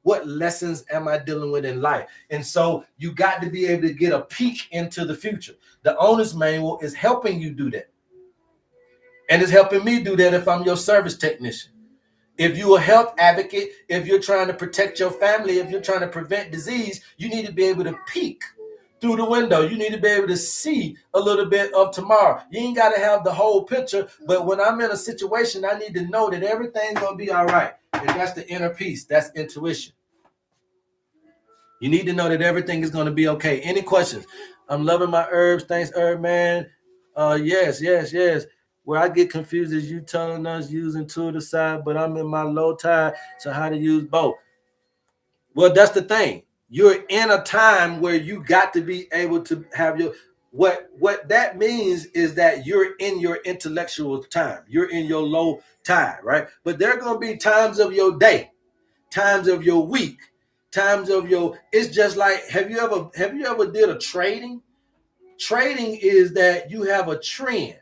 What lessons am I dealing with in life? And so you got to be able to get a peek into the future. The owner's manual is helping you do that. And it's helping me do that if I'm your service technician. If you're a health advocate, if you're trying to protect your family, if you're trying to prevent disease, you need to be able to peek through the window. You need to be able to see a little bit of tomorrow. You ain't got to have the whole picture, but when I'm in a situation, I need to know that everything's going to be all right. And that's the inner peace. That's intuition. You need to know that everything is going to be okay. Any questions? I'm loving my herbs. Thanks, HerbMan. Yes. Where I get confused is you telling us use intuitive side, but I'm in my low tide. So how to use both? Well, that's the thing. You're in a time where you got to be able to have your what that means is that you're in your intellectual time. You're in your low tide, right? But there are going to be times of your day, times of your week, times of your. It's just like have you ever did a trading? Trading is that you have a trend,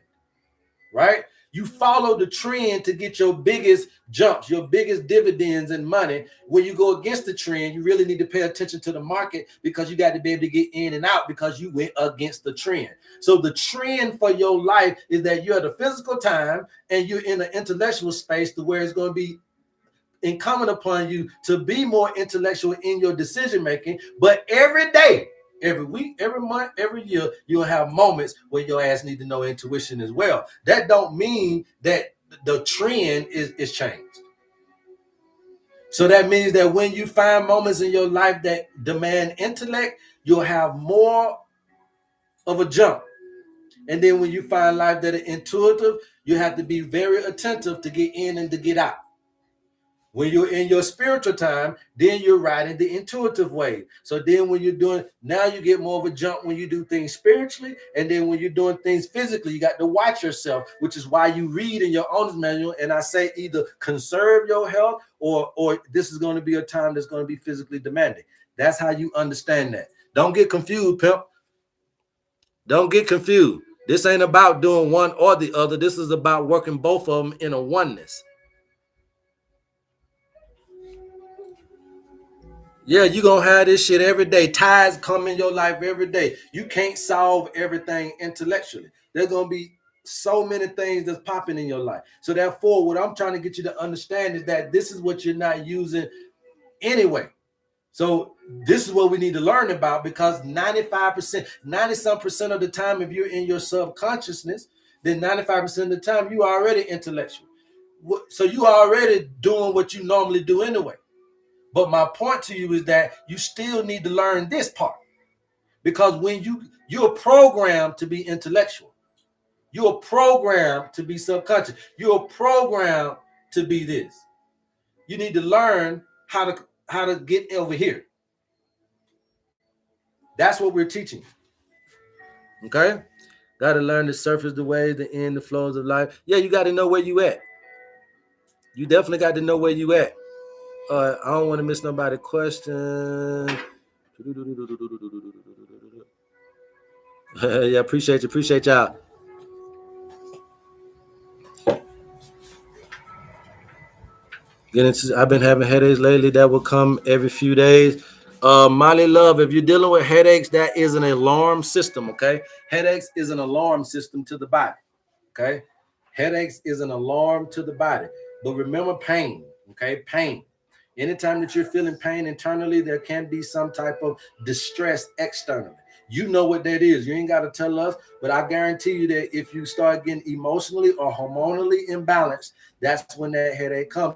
right? You follow the trend to get your biggest jumps, your biggest dividends and money. When you go against the trend, you really need to pay attention to the market because you got to be able to get in and out because you went against the trend. So the trend for your life is that you're at a physical time and you're in an intellectual space to where it's going to be incumbent upon you to be more intellectual in your decision making. But every day, every week, every month, every year, you'll have moments where your ass need to know intuition as well. That don't mean that the trend is changed. So that means that when you find moments in your life that demand intellect, you'll have more of a jump. And then when you find life that are intuitive, you have to be very attentive to get in and to get out. When you're in your spiritual time, then you're riding the intuitive wave. So then when you're doing, now you get more of a jump when you do things spiritually. And then when you're doing things physically, you got to watch yourself, which is why you read in your owner's manual. And I say either conserve your health or this is going to be a time that's going to be physically demanding. That's how you understand that. Don't get confused, pimp. Don't get confused. This ain't about doing one or the other. This is about working both of them in a oneness. Yeah, you're going to have this shit every day. Tides come in your life every day. You can't solve everything intellectually. There's going to be so many things that's popping in your life. So therefore, what I'm trying to get you to understand is that this is what you're not using anyway. So this is what we need to learn about because 95%, 90-some% of the time, if you're in your subconsciousness, then 95% of the time, you are already intellectual. So you are already doing what you normally do anyway. But my point to you is that you still need to learn this part because when you're programmed to be intellectual, you're programmed to be subconscious, you're programmed to be this. You need to learn how to get over here. That's what we're teaching. Okay, got to learn to surface the waves, the end, the flows of life. Yeah, you got to know where you at. You definitely got to know where you at. I don't want to miss nobody's question. Yeah, appreciate y'all. I've been having headaches lately that will come every few days. Molly Love, if you're dealing with headaches, that is an alarm system, okay? Headaches is an alarm system to the body, okay? Headaches is an alarm to the body. But remember pain, okay? Pain. Anytime that you're feeling pain internally, there can be some type of distress externally. You know what that is. You ain't got to tell us, but I guarantee you that if you start getting emotionally or hormonally imbalanced, that's when that headache comes.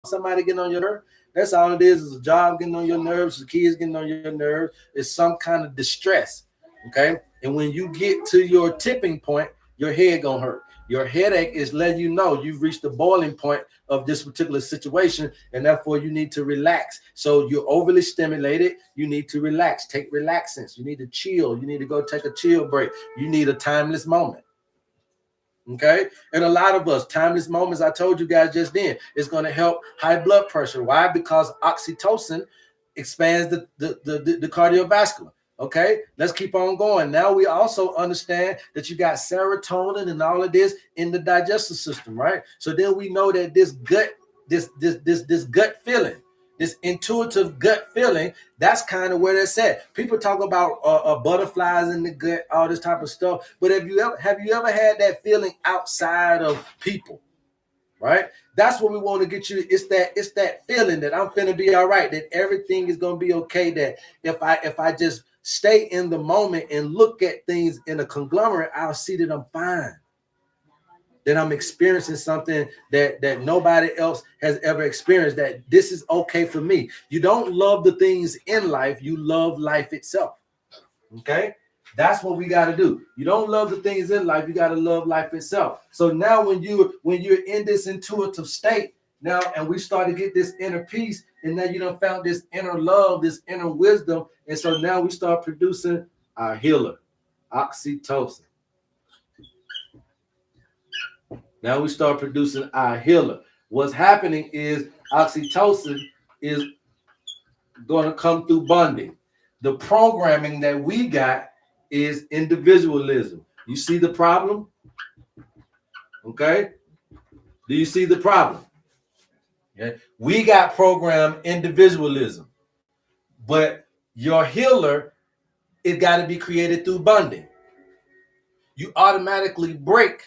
Somebody getting on your nerve, That's all it is a job getting on your nerves, the kids getting on your nerves. It's some kind of distress. Okay. And when you get to your tipping point, your head gonna hurt. Your headache is letting you know you've reached the boiling point of this particular situation, and therefore you need to relax. So you're overly stimulated. You need to relax. Take relaxants. You need to chill. You need to go take a chill break. You need a timeless moment. Okay. And a lot of us, timeless moments, I told you guys just then, is going to help high blood pressure. Why? Because oxytocin expands the cardiovascular. Okay, let's keep on going. Now we also understand that you got serotonin and all of this in the digestive system, right? So then we know that this gut gut feeling, this intuitive gut feeling, that's kind of where that's at. People talk about butterflies in the gut, all this type of stuff. But have you ever had that feeling outside of people? Right? That's what we want to get you. It's that feeling that I'm finna be all right, that everything is gonna be okay. That if I just stay in the moment and look at things in a conglomerate, I'll see that I'm fine. That I'm experiencing something that nobody else has ever experienced, that this is okay for me. You don't love the things in life, you love life itself. Okay? That's what we got to do. You don't love the things in life, you got to love life itself. So now when you're in this intuitive state now, and we start to get this inner peace, and now you done found this inner love, this inner wisdom, and so now we start producing our healer, oxytocin. Now we start producing our healer. What's happening is oxytocin is going to come through bonding. The programming that we got is individualism. You see the problem? Okay? Do you see the problem? Yeah. We got programmed individualism, but your healer, it got to be created through bonding. You automatically break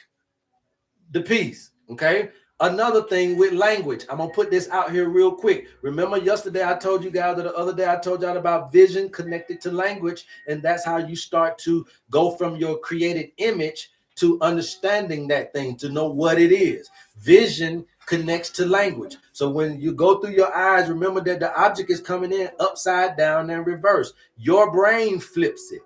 the peace. Okay. Another thing with language, I'm gonna put this out here real quick. Remember yesterday I told you guys, or the other day I told y'all about vision connected to language, and that's how you start to go from your created image to understanding that thing, to know what it is. Vision connects to language. So when you go through your eyes, remember that the object is coming in upside down and reverse. Your brain flips it.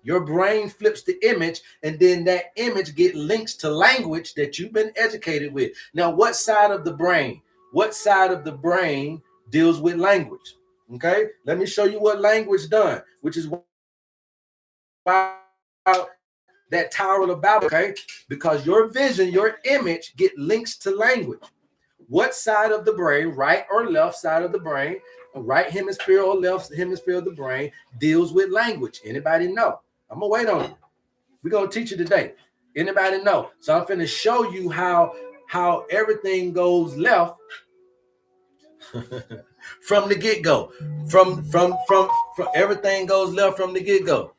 Your brain flips the image, and then that image get links to language that you've been educated with. Now, what side of the brain? What side of the brain deals with language? Okay, let me show you what language done, which is why that Tower of Babel. Okay, because your vision, your image get links to language. What side of the brain, right or left side of the brain, right hemisphere or left hemisphere of the brain, deals with language? Anybody know? I'm gonna wait on you. We're gonna teach you today. Anybody know? So I'm finna show you how everything goes left from the get-go. From everything goes left from the get-go.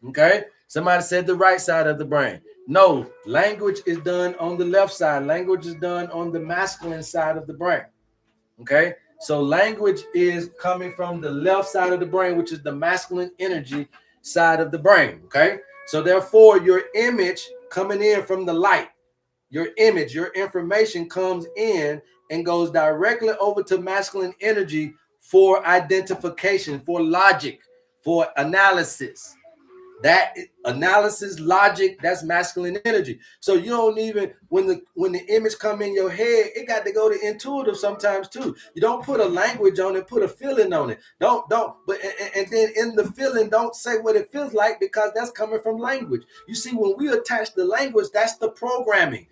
Okay? Somebody said the right side of the brain. No, language is done on the left side. Language is done on the masculine side of the brain. Okay? So language is coming from the left side of the brain, which is the masculine energy side of the brain. Okay. So therefore, your image coming in from the light, your image, your information comes in and goes directly over to masculine energy for identification, for logic, for analysis. That analysis, logic, that's masculine energy. So you don't even, when the image come in your head, it got to go to intuitive sometimes too. You don't put a language on it, put a feeling on it. But then in the feeling, don't say what it feels like, because that's coming from language. You see, when we attach the language, that's the programming.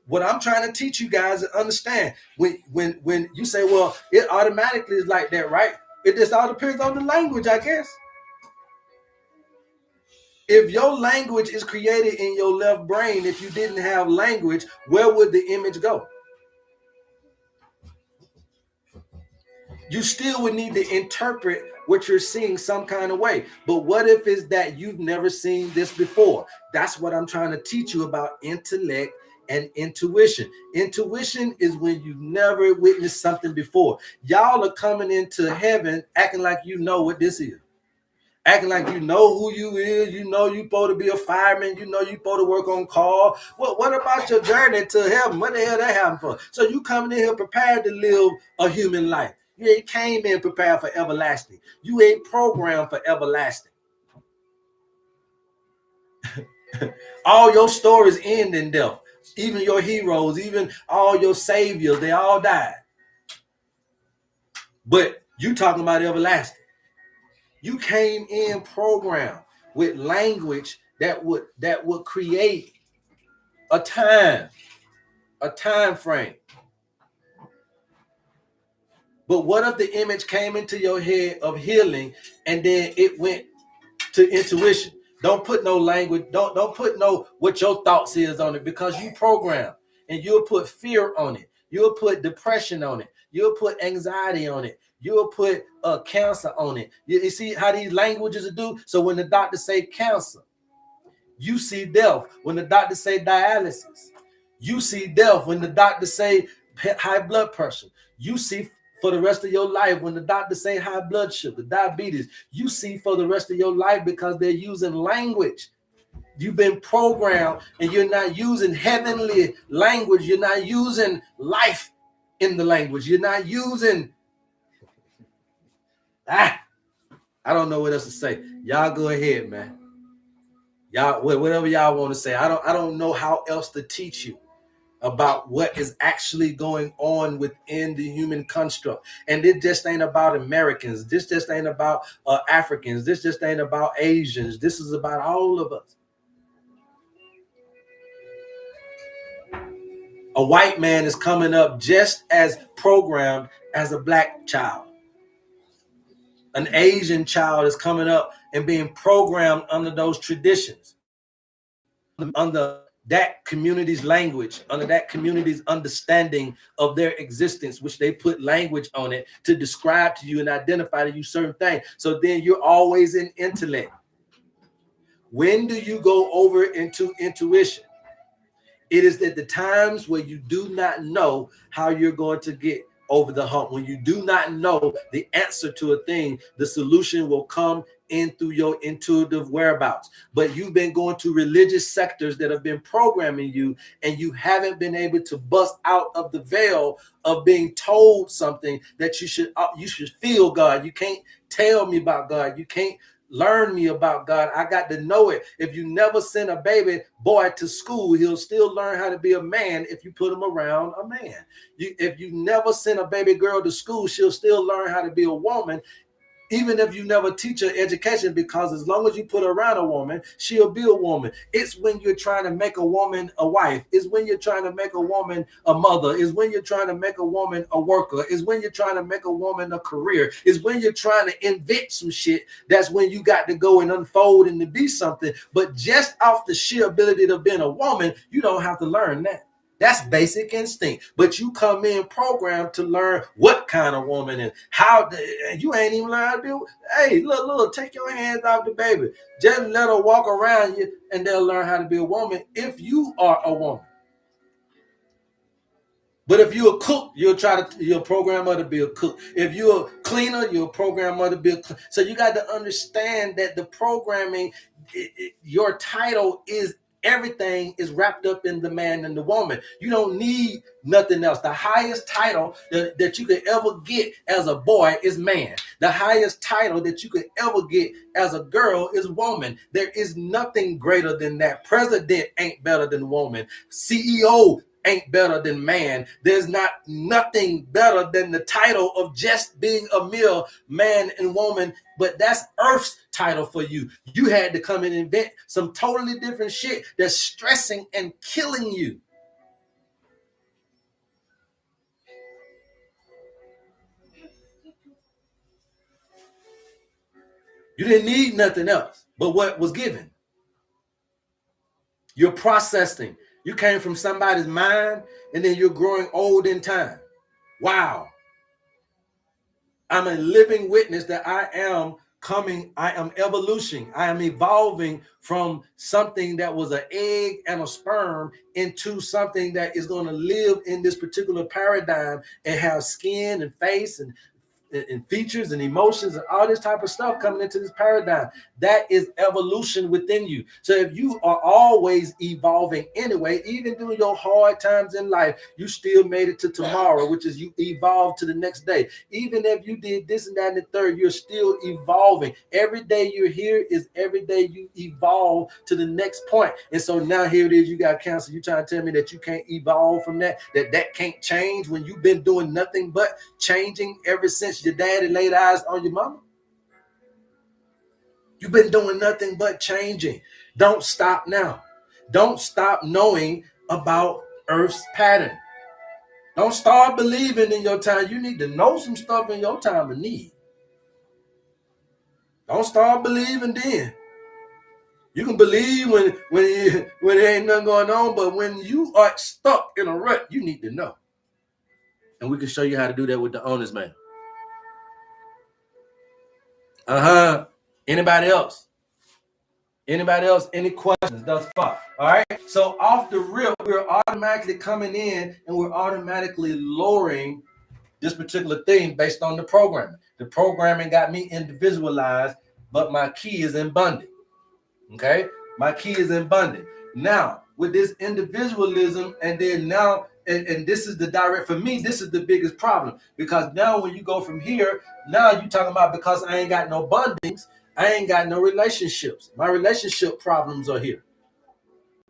What I'm trying to teach you guys to understand, when you say, well, it automatically is like that, right? It just all depends on the language, I guess. If your language is created in your left brain, if you didn't have language, where would the image go? You still would need to interpret what you're seeing some kind of way. But what if it's that you've never seen this before? That's what I'm trying to teach you about intellect and intuition. Intuition is when you've never witnessed something before. Y'all are coming into heaven acting like you know what this is. acting like you know who you is, you know you supposed to be a fireman, you know you supposed to work on call. What about your journey to heaven? What the hell that happened for? So you coming in here prepared to live a human life. You ain't came in prepared for everlasting. You ain't programmed for everlasting. All your stories end in death. Even your heroes, even all your saviors, they all died. But you talking about everlasting. You came in programmed with language that would create a time frame. But what if the image came into your head of healing and then it went to intuition? Don't put no language, don't put no what your thoughts is on it, because you program, and you'll put fear on it, you'll put depression on it, you'll put anxiety on it, you'll put cancer on it. You see how these languages do? So when the doctor say cancer, you see death. When the doctor say dialysis, you see death. When the doctor say high blood pressure, you see for the rest of your life. When the doctor say high blood sugar, diabetes, you see for the rest of your life, because they're using language. You've been programmed, and you're not using heavenly language. You're not using life in the language. You're not using I don't know what else to say. Y'all go ahead, man. Y'all, whatever y'all want to say. I don't know how else to teach you about what is actually going on within the human construct. And it just ain't about Americans. This just ain't about Africans. This just ain't about Asians. This is about all of us. A white man is coming up just as programmed as a black child. An Asian child is coming up and being programmed under those traditions, under that community's language, under that community's understanding of their existence, which they put language on it to describe to you and identify to you certain things. So then you're always in intellect. When do you go over into intuition? It is at the times where you do not know how you're going to get over the hump. When you do not know the answer to a thing, the solution will come in through your intuitive whereabouts. But you've been going to religious sectors that have been programming you, and you haven't been able to bust out of the veil of being told something that you should feel God. You can't tell me about God. You can't learn me about God. I got to know it. If you never send a baby boy to school, he'll still learn how to be a man if you put him around a man. If you never send a baby girl to school, she'll still learn how to be a woman, even if you never teach her education, because as long as you put her around a woman, she'll be a woman. It's when you're trying to make a woman a wife. It's when you're trying to make a woman a mother. It's when you're trying to make a woman a worker. It's when you're trying to make a woman a career. It's when you're trying to invent some shit. That's when you got to go and unfold and to be something. But just off the sheer ability of being a woman, you don't have to learn that. That's basic instinct. But you come in programmed to learn what kind of woman and how you ain't even learned how to do. Hey, look, take your hands off the baby. Just let her walk around you, and they'll learn how to be a woman if you are a woman. But if you're a cook, you'll program her to be a cook. If you're a cleaner, you'll program her to be a cleaner. So you got to understand that the programming, your title is everything is wrapped up in the man and the woman. You don't need nothing else. The highest title that you could ever get as a boy is man. The highest title that you could ever get as a girl is woman. There is nothing greater than that. President ain't better than woman. CEO ain't better than man. There's nothing better than the title of just being a mere man and woman. But that's Earth's title for you. You had to come and invent some totally different shit that's stressing and killing you. You didn't need nothing else but what was given. You're processing. You came from somebody's mind, and then you're growing old in time. Wow. I'm a living witness that I am evolution. I am evolving from something that was an egg and a sperm into something that is going to live in this particular paradigm and have skin and face and and features and emotions and all this type of stuff coming into this paradigm. That is evolution within you. So if you are always evolving anyway, even during your hard times in life, you still made it to tomorrow, which is you evolved to the next day. Even if you did this and that and the third, you're still evolving. Every day you're here is every day you evolve to the next point. And so now here it is, you got cancer. You trying to tell me that you can't evolve from that can't change when you've been doing nothing but changing ever since your daddy laid eyes on your mama? You've been doing nothing but changing. Don't stop now. Don't stop knowing about Earth's pattern. Don't start believing in your time. You need to know some stuff in your time of need. Don't start believing then. You can believe when there ain't nothing going on, but when you are stuck in a rut, you need to know. And we can show you how to do that with the owner's man. Anybody else? Anybody else? Any questions thus far? All right. So off the rip, we're automatically coming in and we're automatically lowering this particular thing based on the programming. The programming got me individualized, but my key is in bundle. Okay. My key is in bundle. Now, with this individualism, and then now, and this is the direct, for me, this is the biggest problem. Because now when you go from here, now you talking about because I ain't got no bundings, I ain't got no relationships. My relationship problems are here.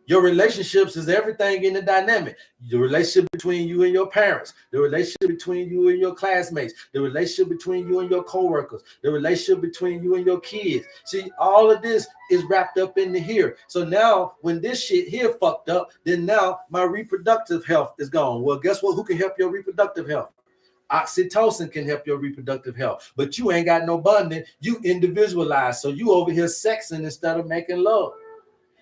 Your relationships is everything in the dynamic. The relationship between you and your parents, the relationship between you and your classmates, the relationship between you and your coworkers, the relationship between you and your kids. See, all of this is wrapped up into here. So now when this shit here fucked up, then now my reproductive health is gone. Well, guess what? Who can help your reproductive health? Oxytocin can help your reproductive health, but you ain't got no bonding. You individualized. So you over here sexing instead of making love.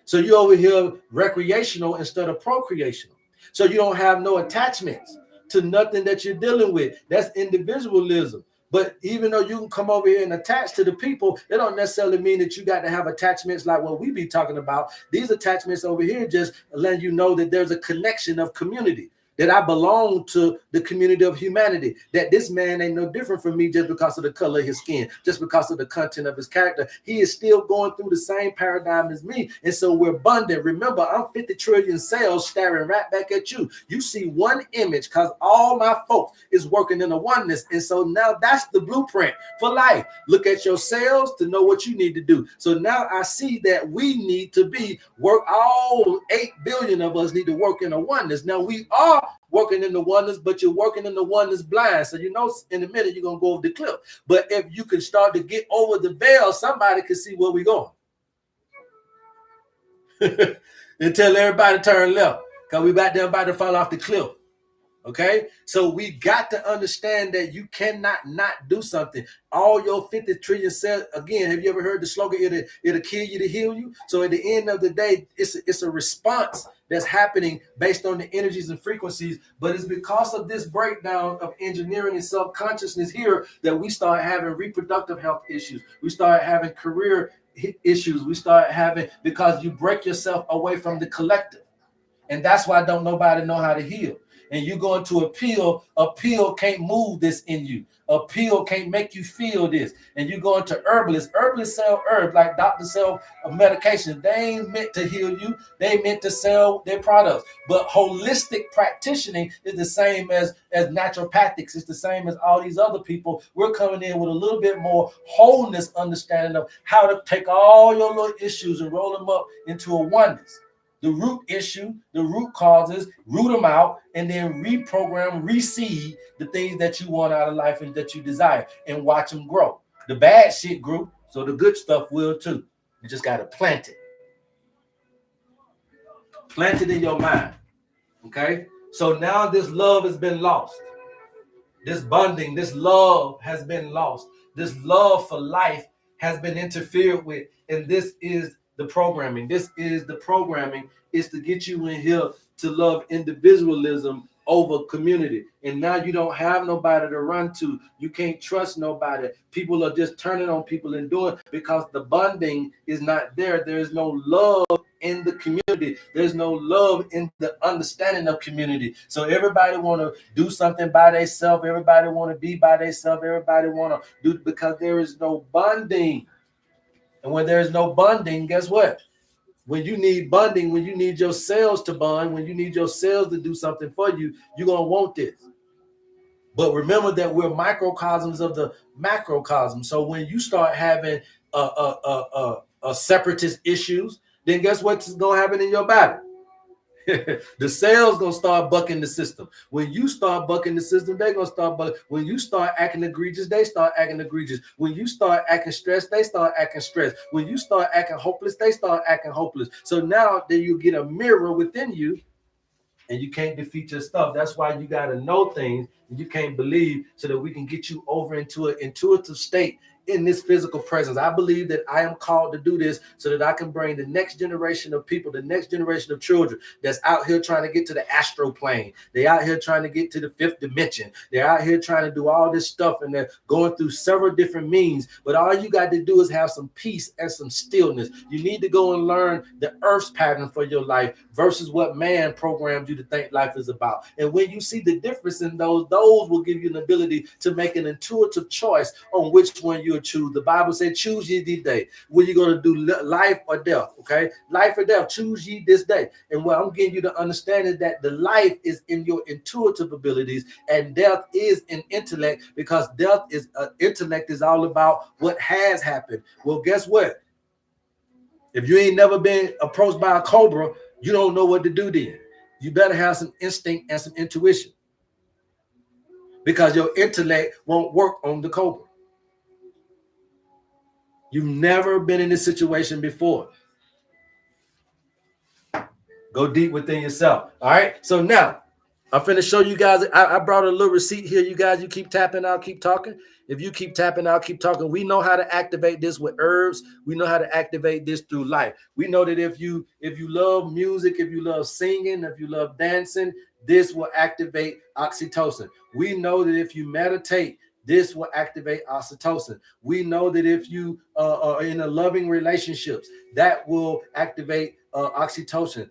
So you over here recreational instead of procreational. So you don't have no attachments to nothing that you're dealing with. That's individualism. But even though you can come over here and attach to the people, it don't necessarily mean that you got to have attachments like what we be talking about. These attachments over here just letting you know that there's a connection of community, that I belong to the community of humanity, that this man ain't no different from me just because of the color of his skin, just because of the content of his character. He is still going through the same paradigm as me. And so we're bonded. Remember, I'm 50 trillion cells staring right back at you. You see one image because all my folks is working in a oneness. And so now that's the blueprint for life. Look at your cells to know what you need to do. So now I see that we need to work, all 8 billion of us need to work in a oneness. Now we are working in the oneness, but you're working in the oneness blind. So you know in a minute you're going to go over the cliff. But if you can start to get over the veil, somebody can see where we're going. And tell everybody to turn left because we about to fall off the cliff. Okay, so we got to understand that you cannot not do something. All your 50 trillion cells, again, have you ever heard the slogan, it'll kill you to heal you? So at the end of the day, it's a response that's happening based on the energies and frequencies, but it's because of this breakdown of engineering and self-consciousness here that we start having reproductive health issues. We start having career issues. We start having, because you break yourself away from the collective. And that's why don't nobody know how to heal. And you're going to a pill can't move this in you. A pill can't make you feel this. And you're going to herbalists. Herbalists sell herbs like doctors sell medication. They ain't meant to heal you. They meant to sell their products. But holistic practicing is the same as naturopathics. It's the same as all these other people. We're coming in with a little bit more wholeness understanding of how to take all your little issues and roll them up into a oneness. The root issue, the root causes, root them out, and then reprogram, reseed the things that you want out of life and that you desire, and watch them grow. The bad shit grew, so the good stuff will too. You just got to plant it. Plant it in your mind, okay? So now this love has been lost. This bonding, this love has been lost. This love for life has been interfered with, and this is the programming. This is the programming, is to get you in here to love individualism over community. And now you don't have nobody to run to. You can't trust nobody. People are just turning on people and doing because the bonding is not there. There is no love in the community. There's no love in the understanding of community. So everybody want to do something by themselves. Everybody want to be by themselves. Everybody want to do because there is no bonding. And when there is no bonding, guess what? When you need bonding, when you need your cells to bond, when you need your cells to do something for you, you're going to want this. But remember that we're microcosms of the macrocosm. So when you start having separatist issues, then guess what's going to happen in your body? The cells gonna start bucking the system. When you start bucking the system, they're gonna start bucking. When you start acting egregious, they start acting egregious. When you start acting stressed, they start acting stressed. When you start acting hopeless, they start acting hopeless. So now then you get a mirror within you, and you can't defeat your stuff. That's why you gotta know things and you can't believe, so that we can get you over into an intuitive state in this physical presence. I believe that I am called to do this so that I can bring the next generation of people, the next generation of children that's out here trying to get to the astral plane. They out here trying to get to the fifth dimension. They're out here trying to do all this stuff, and they're going through several different means. But all you got to do is have some peace and some stillness. You need to go and learn the earth's pattern for your life versus what man programmed you to think life is about. And when you see the difference in those will give you an ability to make an intuitive choice on which one you choose. The Bible said, choose ye this day. What you going to do, life or death? Okay, life or death, choose ye this day. And what I'm getting you to understand is that the life is in your intuitive abilities, and death is in intellect, because death is intellect is all about what has happened. Well, guess what? If you ain't never been approached by a cobra, you don't know what to do then. You better have some instinct and some intuition, because your intellect won't work on the cobra. You've never been in this situation before. Go deep within yourself. All right. So now I'm finna show you guys. I brought a little receipt here. You guys, you keep tapping, I'll keep talking. If you keep tapping, I'll keep talking. We know how to activate this with herbs. We know how to activate this through life. We know that if you love music, if you love singing, if you love dancing, this will activate oxytocin. We know that if you meditate, this will activate oxytocin. We know that if you are in a loving relationships, that will activate oxytocin.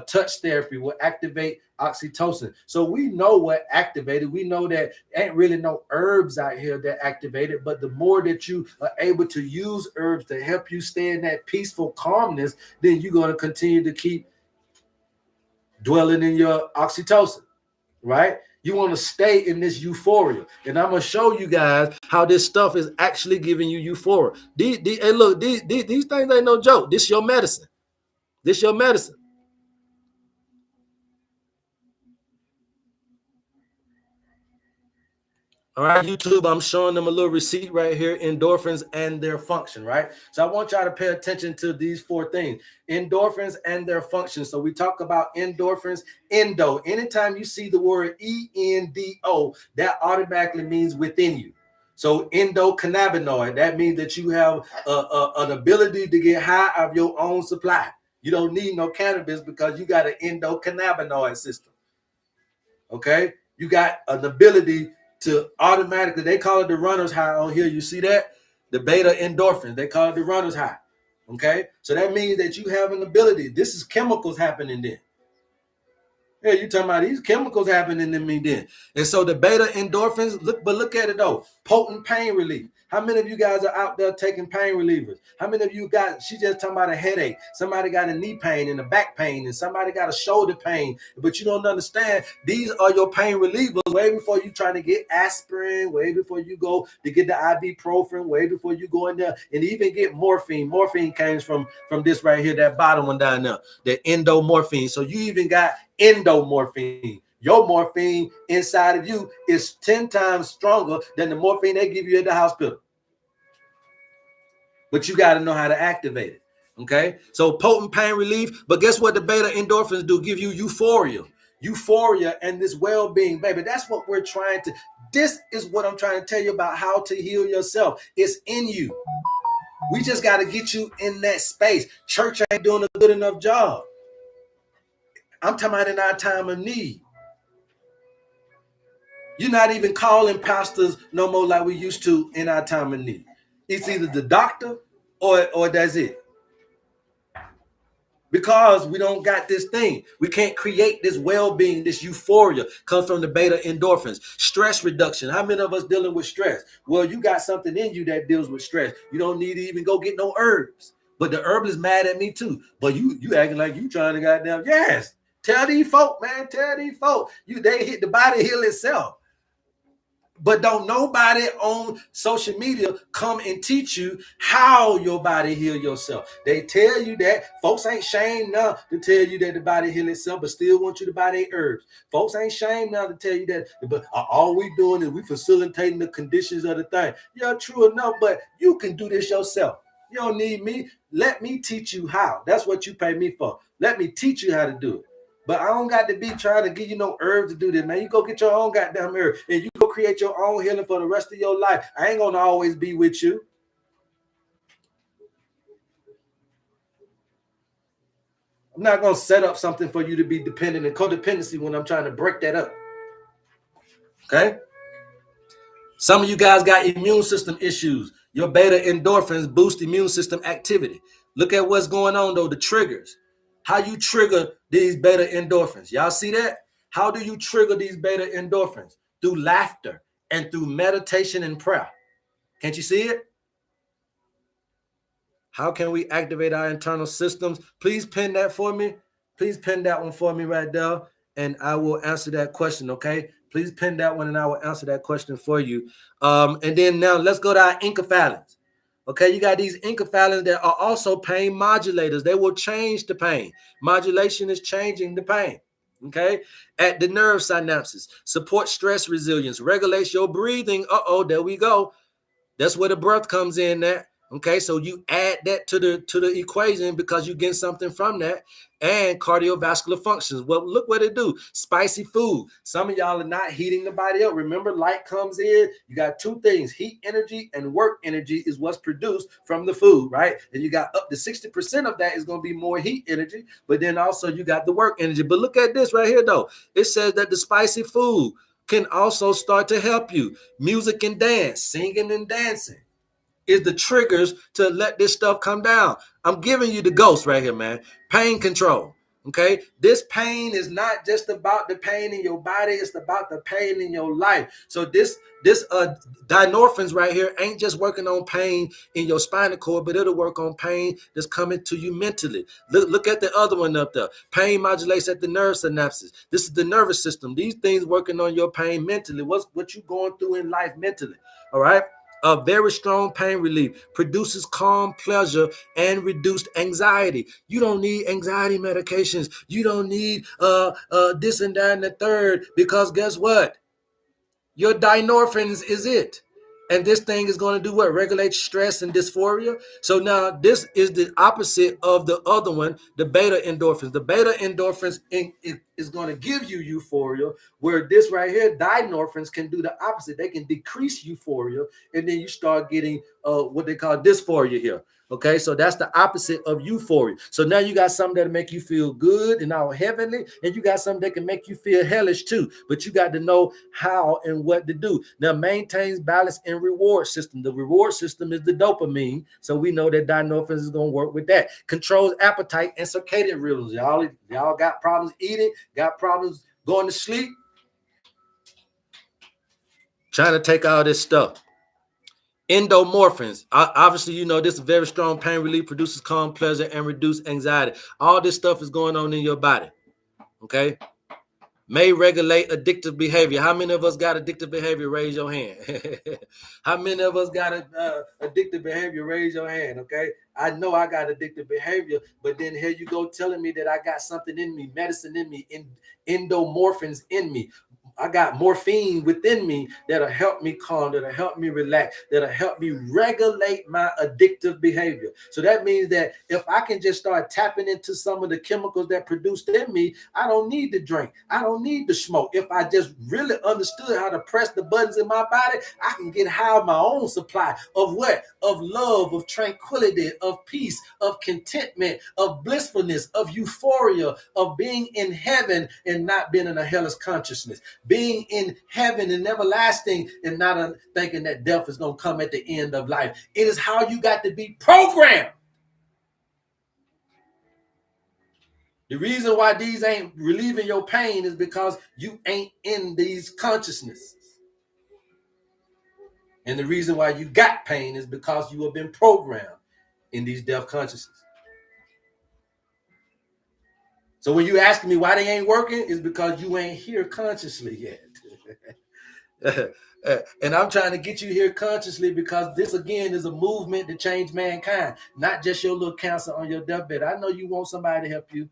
Touch therapy will activate oxytocin. So we know what activated. We know that ain't really no herbs out here that activate it, but the more that you are able to use herbs to help you stay in that peaceful calmness, then you're going to continue to keep dwelling in your oxytocin, right? You want to stay in this euphoria. And I'm going to show you guys how this stuff is actually giving you euphoria. Hey, look, these things ain't no joke. This is your medicine. This is your medicine. All right, YouTube, I'm showing them a little receipt right here, endorphins and their function, right? So I want y'all to pay attention to these four things, endorphins and their function. So we talk about endorphins, endo. Anytime you see the word E-N-D-O, that automatically means within you. So endocannabinoid, that means that you have an ability to get high of your own supply. You don't need no cannabis because you got an endocannabinoid system, okay? You got an ability to automatically, they call it the runner's high on here. You see that? The beta endorphins, they call it the runner's high. Okay. So that means that you have an ability. This is chemicals happening then. Yeah, you talking about these chemicals happening in me then. And so the beta endorphins, look at it though. Potent pain relief. How many of you guys are out there taking pain relievers? How many of you got, she just talking about a headache. Somebody got a knee pain and a back pain, and somebody got a shoulder pain. But you don't understand, these are your pain relievers way before you trying to get aspirin, way before you go to get the ibuprofen, way before you go in there and even get morphine. Morphine comes from this right here, that bottom one down there, the endomorphine. So you even got endomorphine. Your morphine inside of you is 10 times stronger than the morphine they give you at the hospital. But you got to know how to activate it. Okay. So potent pain relief. But guess what the beta endorphins do? Give you euphoria. Euphoria and this well-being, baby. That's what we're trying to. This is what I'm trying to tell you about how to heal yourself. It's in you. We just got to get you in that space. Church ain't doing a good enough job. I'm talking about in our time of need. You're not even calling pastors no more like we used to in our time of need. It's either the doctor or that's it. Because we don't got this thing. We can't create this well-being, this euphoria comes from the beta endorphins. Stress reduction. How many of us dealing with stress? Well, you got something in you that deals with stress. You don't need to even go get no herbs. But the herb is mad at me too. But you acting like you trying to goddamn, yes. Tell these folk, man. Tell these folk. They hit the body heal itself. But don't nobody on social media come and teach you how your body heal yourself. They tell you that. Folks ain't shamed now to tell you that the body heal itself, but still want you to buy their herbs. Folks ain't shamed now to tell you that, but all we doing is we facilitating the conditions of the thing. Yeah, true enough, but you can do this yourself. You don't need me. Let me teach you how. That's what you pay me for. Let me teach you how to do it. But I don't got to be trying to give you no herbs to do this, man. You go get your own goddamn herb and you go create your own healing for the rest of your life. I ain't gonna always be with you. I'm not gonna set up something for you to be dependent and codependency when I'm trying to break that up. Okay? Some of you guys got immune system issues. Your beta endorphins boost immune system activity. Look at what's going on though, the triggers. How you trigger these beta endorphins. Y'all see that? How do you trigger these beta endorphins? Through laughter and through meditation and prayer. Can't you see it? How can we activate our internal systems? Please pin that for me. Please pin that one for me right there, and I will answer that question, okay? Please pin that one, and I will answer that question for you. And then now let's go to our enkephalins. Okay, you got these enkephalins that are also pain modulators. They will change the pain. Modulation is changing the pain. Okay, at the nerve synapses, support stress resilience, regulates your breathing. There we go. That's where the breath comes in at. Okay, so you add that to the equation because you get something from that. And cardiovascular functions. Well, look what it do. Spicy food. Some of y'all are not heating the body up. Remember, light comes in. You got two things. Heat energy and work energy is what's produced from the food, right? And you got up to 60% of that is going to be more heat energy. But then also you got the work energy. But look at this right here, though. It says that the spicy food can also start to help you. Music and dance, singing and dancing is the triggers to let this stuff come down. I'm giving you the ghost right here, man. Pain control. Okay, this pain is not just about the pain in your body, it's about the pain in your life. So this dynorphins right here ain't just working on pain in your spinal cord, but it'll work on pain that's coming to you mentally. Look at the other one up there. Pain modulates at the nerve synapses. This is the nervous system. These things working on your pain mentally. What you going through in life mentally. All right. A very strong pain relief, produces calm pleasure and reduced anxiety. You don't need anxiety medications. You don't need this and that and the third, because guess what? Your dynorphins is it. And this thing is going to do what? Regulate stress and dysphoria. So now this is the opposite of the other one, the beta endorphins. The beta endorphins is going to give you euphoria, where this right here, dynorphins, can do the opposite. They can decrease euphoria, and then you start getting what they call dysphoria here. Okay, so that's the opposite of euphoria. So now you got something that'll make you feel good and all heavenly, and you got something that can make you feel hellish too. But you got to know how and what to do. Now, maintains balance and reward system. The reward system is the dopamine, so we know that dynorphins is going to work with that. Controls appetite and circadian rhythms. Y'all got problems eating, got problems going to sleep, trying to take all this stuff. Endomorphins. Obviously, you know, this is very strong pain relief, produces calm pleasure, and reduce anxiety. All this stuff is going on in your body. Okay. May regulate addictive behavior. How many of us got addictive behavior? Raise your hand. How many of us got addictive behavior? Raise your hand. Okay. I know I got addictive behavior, but then here you go telling me that I got something in me, medicine in me, endomorphins in me. I got morphine within me that'll help me calm, that'll help me relax, that'll help me regulate my addictive behavior. So that means that if I can just start tapping into some of the chemicals that produced in me, I don't need to drink. I don't need to smoke. If I just really understood how to press the buttons in my body, I can get high on my own supply of what? Of love, of tranquility, of peace, of contentment, of blissfulness, of euphoria, of being in heaven and not being in a hellish consciousness. being in heaven and everlasting, and not thinking that death is going to come at the end of life. It is how you got to be programmed. The reason why these ain't relieving your pain is because you ain't in these consciousnesses. And the reason why you got pain is because you have been programmed in these death consciousnesses. So when you ask me why they ain't working, it's because you ain't here consciously yet. And I'm trying to get you here consciously, because this, again, is a movement to change mankind, not just your little cancer on your deathbed. I know you want somebody to help you,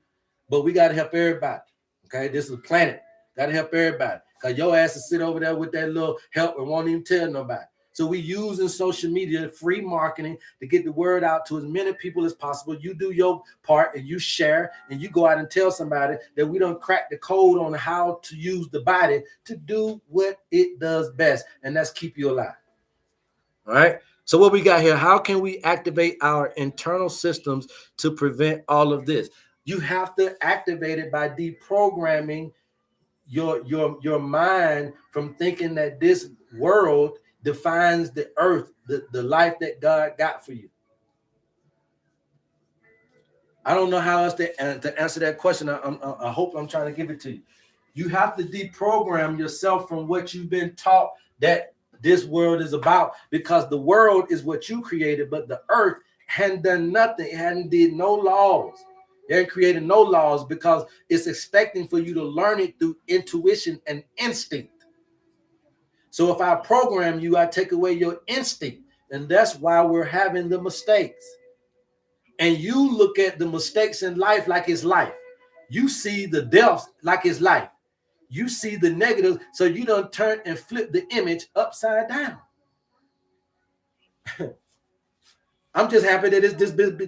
but we got to help everybody. Okay, this is a planet. Got to help everybody, because your ass will sit over there with that little help and won't even tell nobody. So we using social media, free marketing, to get the word out to as many people as possible. You do your part and you share, and you go out and tell somebody that we don't crack the code on how to use the body to do what it does best, and that's keep you alive. All right. So what we got here, how can we activate our internal systems to prevent all of this? You have to activate it by deprogramming your mind from thinking that this world defines the earth, the life that God got for you. I don't know how else to answer that question. I hope I'm trying to give it to you. You have to deprogram yourself from what you've been taught that this world is about, because the world is what you created, but the earth hadn't done nothing. It hadn't did no laws. They ain't created no laws, because it's expecting for you to learn it through intuition and instinct. So if I program you, I take away your instinct. And that's why we're having the mistakes. And you look at the mistakes in life like it's life. You see the deaths like it's life. You see the negatives, so you don't turn and flip the image upside down. I'm just happy that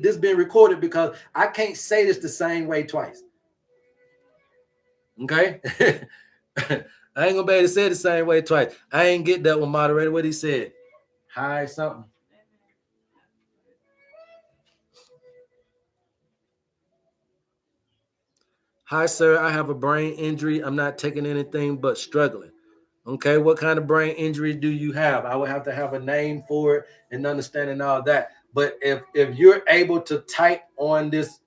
this being recorded, because I can't say this the same way twice. Okay? I ain't gonna be able to say it the same way twice. I ain't get that one, moderator. What he said? Hi, something. Hi, sir. I have a brain injury. I'm not taking anything but struggling. Okay, what kind of brain injury do you have? I would have to have a name for it and understanding all that. But if you're able to type on this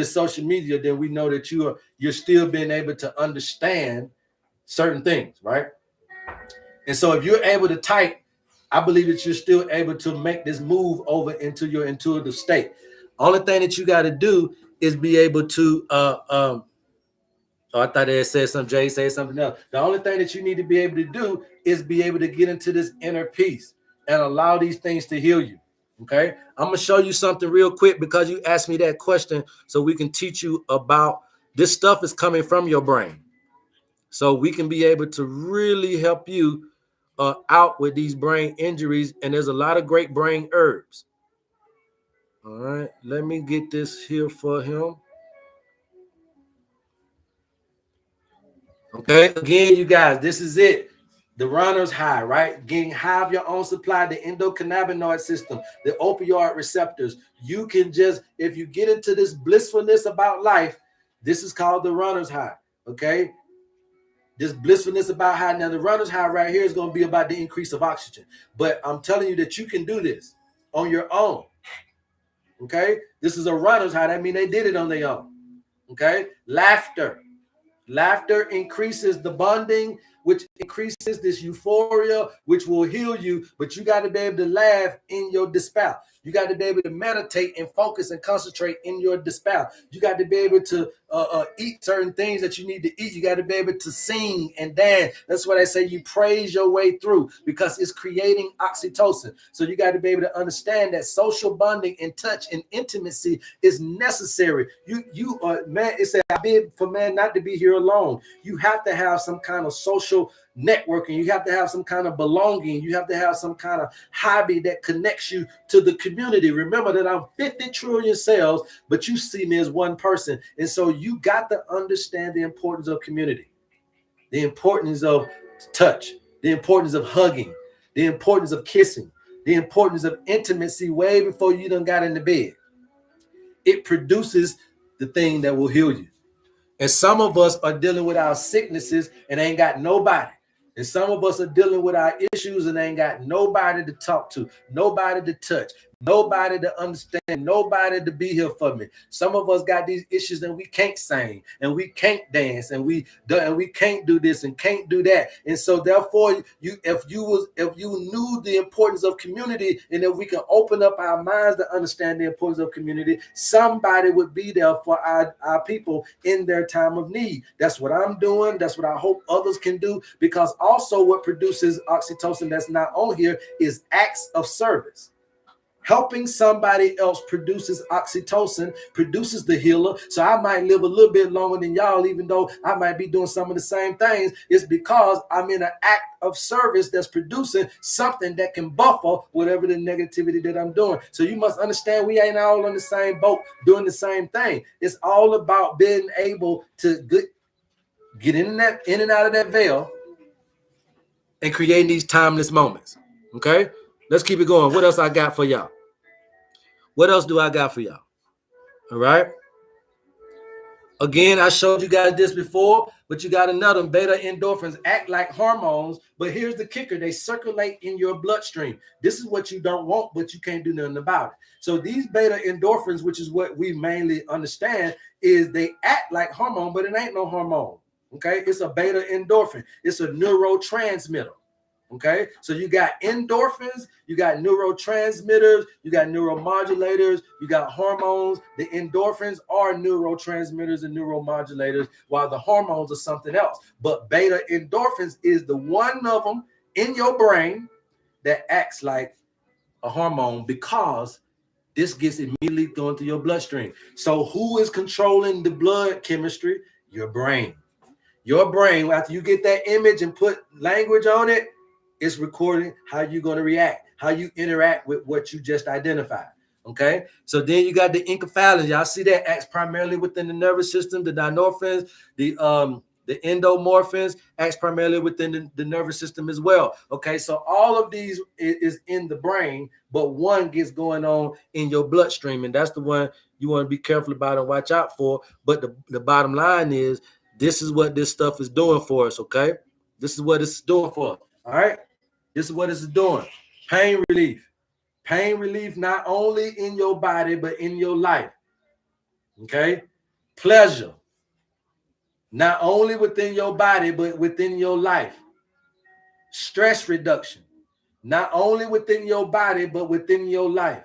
social media, then we know that you're still being able to understand certain things, right? And so if you're able to type, I believe that you're still able to make this move over into your intuitive state. Only thing that you got to do is be able to oh, I thought they had said something. Jay said something else. The only thing that you need to be able to do is be able to get into this inner peace and allow these things to heal you. Okay, I'm gonna show you something real quick, because you asked me that question, so we can teach you about this stuff is coming from your brain, so we can be able to really help you out with these brain injuries. And there's a lot of great brain herbs. All right, let me get this here for him. Okay, again, you guys, this is it. The runner's high, right? Getting high of your own supply, the endocannabinoid system, the opioid receptors. You can just, if you get into this blissfulness about life, this is called the runner's high, okay? This blissfulness about high. Now, the runner's high right here is going to be about the increase of oxygen. But I'm telling you that you can do this on your own, okay? This is a runner's high. That means they did it on their own, okay? Laughter. Laughter increases the bonding, which increases this euphoria, which will heal you. But you got to be able to laugh in your despair. You got to be able to meditate and focus and concentrate in your despair. You got to be able to eat certain things that you need to eat. You got to be able to sing and dance. That's what I say. You praise your way through, because it's creating oxytocin. So you got to be able to understand that social bonding and touch and intimacy is necessary. You man, it said, I bid for man not to be here alone. You have to have some kind of social networking. You have to have some kind of belonging. You have to have some kind of hobby that connects you to the community. Remember that I'm 50 trillion cells, but you see me as one person. And so you got to understand the importance of community, the importance of touch, the importance of hugging, the importance of kissing, the importance of intimacy way before you done got in the bed. It produces the thing that will heal you. And some of us are dealing with our sicknesses and ain't got nobody. And some of us are dealing with our issues and ain't got nobody to talk to, nobody to touch, nobody to understand, nobody to be here for me. Some of us got these issues and we can't sing and we can't dance and we can't do this and can't do that. And so therefore, if you knew the importance of community and if we can open up our minds to understand the importance of community, somebody would be there for our people in their time of need. That's what I'm doing. That's what I hope others can do, because also what produces oxytocin that's not on here is acts of service. Helping somebody else produces oxytocin, produces the healer. So I might live a little bit longer than y'all, even though I might be doing some of the same things. It's because I'm in an act of service that's producing something that can buffer whatever the negativity that I'm doing. So you must understand we ain't all on the same boat doing the same thing. It's all about being able to get in and out of that veil and creating these timeless moments. Okay? Let's keep it going. What else I got for y'all? What else do I got for y'all? All right. Again, I showed you guys this before, but you got another. Beta endorphins act like hormones, but here's the kicker. They circulate in your bloodstream. This is what you don't want, but you can't do nothing about it. So these beta endorphins, which is what we mainly understand, is they act like hormone, but it ain't no hormone. Okay. It's a beta endorphin. It's a neurotransmitter. Okay, so you got endorphins, you got neurotransmitters, you got neuromodulators, you got hormones. The endorphins are neurotransmitters and neuromodulators, while the hormones are something else. But beta endorphins is the one of them in your brain that acts like a hormone, because this gets immediately going through your bloodstream. So who is controlling the blood chemistry? Your brain. Your brain, after you get that image and put language on it, it's recording how you're going to react, how you interact with what you just identified. Okay. So then you got the enkephalins. Y'all see that acts primarily within the nervous system. The dynorphins, the endomorphins acts primarily within the nervous system as well. Okay. So all of these is in the brain, but one gets going on in your bloodstream. And that's the one you want to be careful about and watch out for. But the bottom line is, this is what this stuff is doing for us. Okay. This is what it's doing for us. All right. This is what it's doing. Pain relief. Pain relief not only in your body, but in your life. Okay? Pleasure. Not only within your body, but within your life. Stress reduction. Not only within your body, but within your life.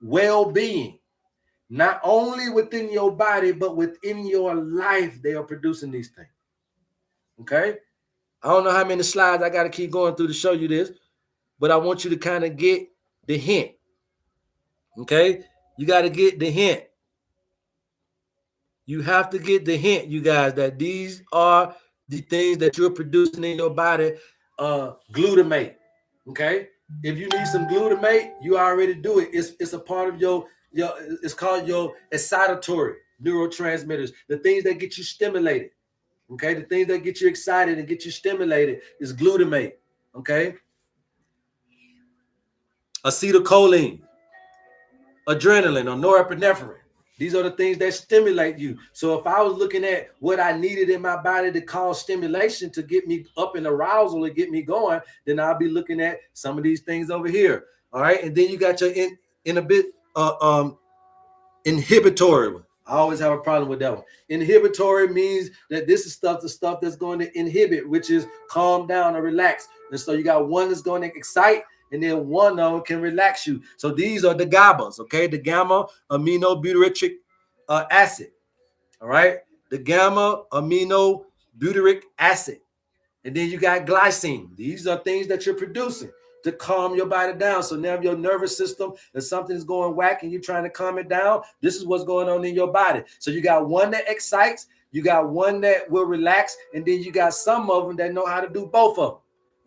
Well-being. Not only within your body, but within your life, they are producing these things. Okay? I don't know how many slides I got to keep going through to show you this, but I want you to kind of get the hint. Okay? You got to get the hint. You have to get the hint, you guys, that these are the things that you're producing in your body. Glutamate. Okay? If you need some glutamate, you already do it. It's a part of your it's called your excitatory neurotransmitters, the things that get you stimulated. Okay, the things that get you excited and get you stimulated is glutamate. Okay, acetylcholine, adrenaline, or norepinephrine. These are the things that stimulate you. So if I was looking at what I needed in my body to cause stimulation to get me up in arousal and get me going, then I'll be looking at some of these things over here. All right, and then you got your inhibitory. I always have a problem with that one. Inhibitory means that this is the stuff that's going to inhibit, which is calm down or relax. And so you got one that's going to excite, and then one of them can relax you. So these are the GABAs, okay? The gamma aminobutyric acid, all right? The gamma aminobutyric acid. And then you got glycine. These are things that you're producing to calm your body down. So now your nervous system, if something's going whack and you're trying to calm it down, this is what's going on in your body. So you got one that excites, you got one that will relax, and then you got some of them that know how to do both of them.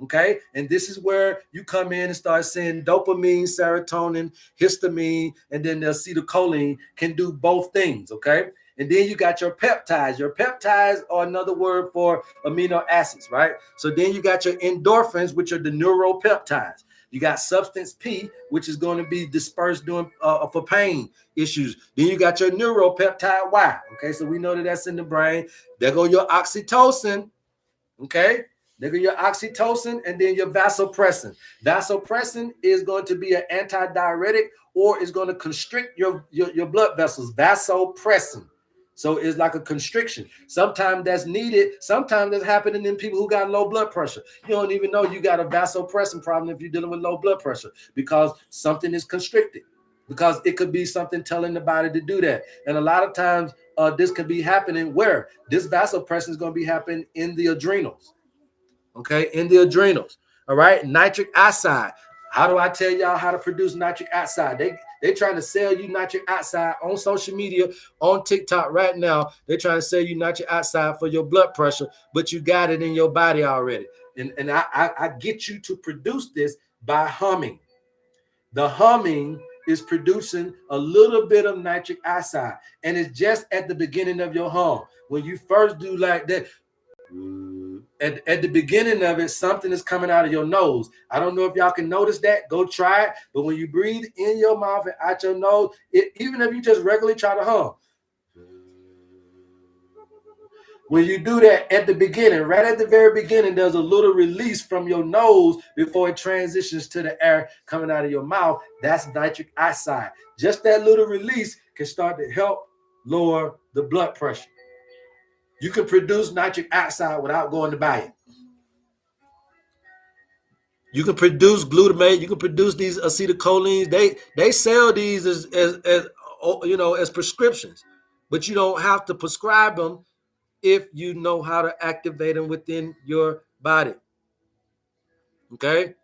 Okay. And this is where you come in and start seeing dopamine, serotonin, histamine, and then the acetylcholine can do both things. Okay. And then you got your peptides. Your peptides are another word for amino acids, right? So then you got your endorphins, which are the neuropeptides. You got substance P, which is going to be dispersed during for pain issues. Then you got your neuropeptide Y. Okay, so we know that that's in the brain. There go your oxytocin. Okay, there go your oxytocin, and then your vasopressin. Vasopressin is going to be an antidiuretic, or is going to constrict your blood vessels. Vasopressin. So it's like a constriction. Sometimes that's needed. Sometimes that's happening in people who got low blood pressure. You don't even know you got a vasopressin problem if you're dealing with low blood pressure, because something is constricted, because it could be something telling the body to do that. And a lot of times this could be happening where this vasopressin is going to be happening in the adrenals. Okay, in the adrenals. All right, nitric oxide. How do I tell y'all how to produce nitric oxide? They trying to sell you nitric oxide on social media, on TikTok right now. They're trying to sell you nitric oxide for your blood pressure, but you got it in your body already. And I get you to produce this by humming. The humming is producing a little bit of nitric oxide, and it's just at the beginning of your hum. When you first do like that, at the beginning of it, something is coming out of your nose. I don't know if y'all can notice that. Go try it. But when you breathe in your mouth and out your nose, even if you just regularly try to hum, when you do that at the beginning, right at the very beginning, there's a little release from your nose before it transitions to the air coming out of your mouth. That's nitric oxide. Just that little release can start to help lower the blood pressure. You can produce nitric oxide without going to buy it. You can produce glutamate. You can produce these acetylcholines. They sell these as as prescriptions, but you don't have to prescribe them if you know how to activate them within your body. Okay.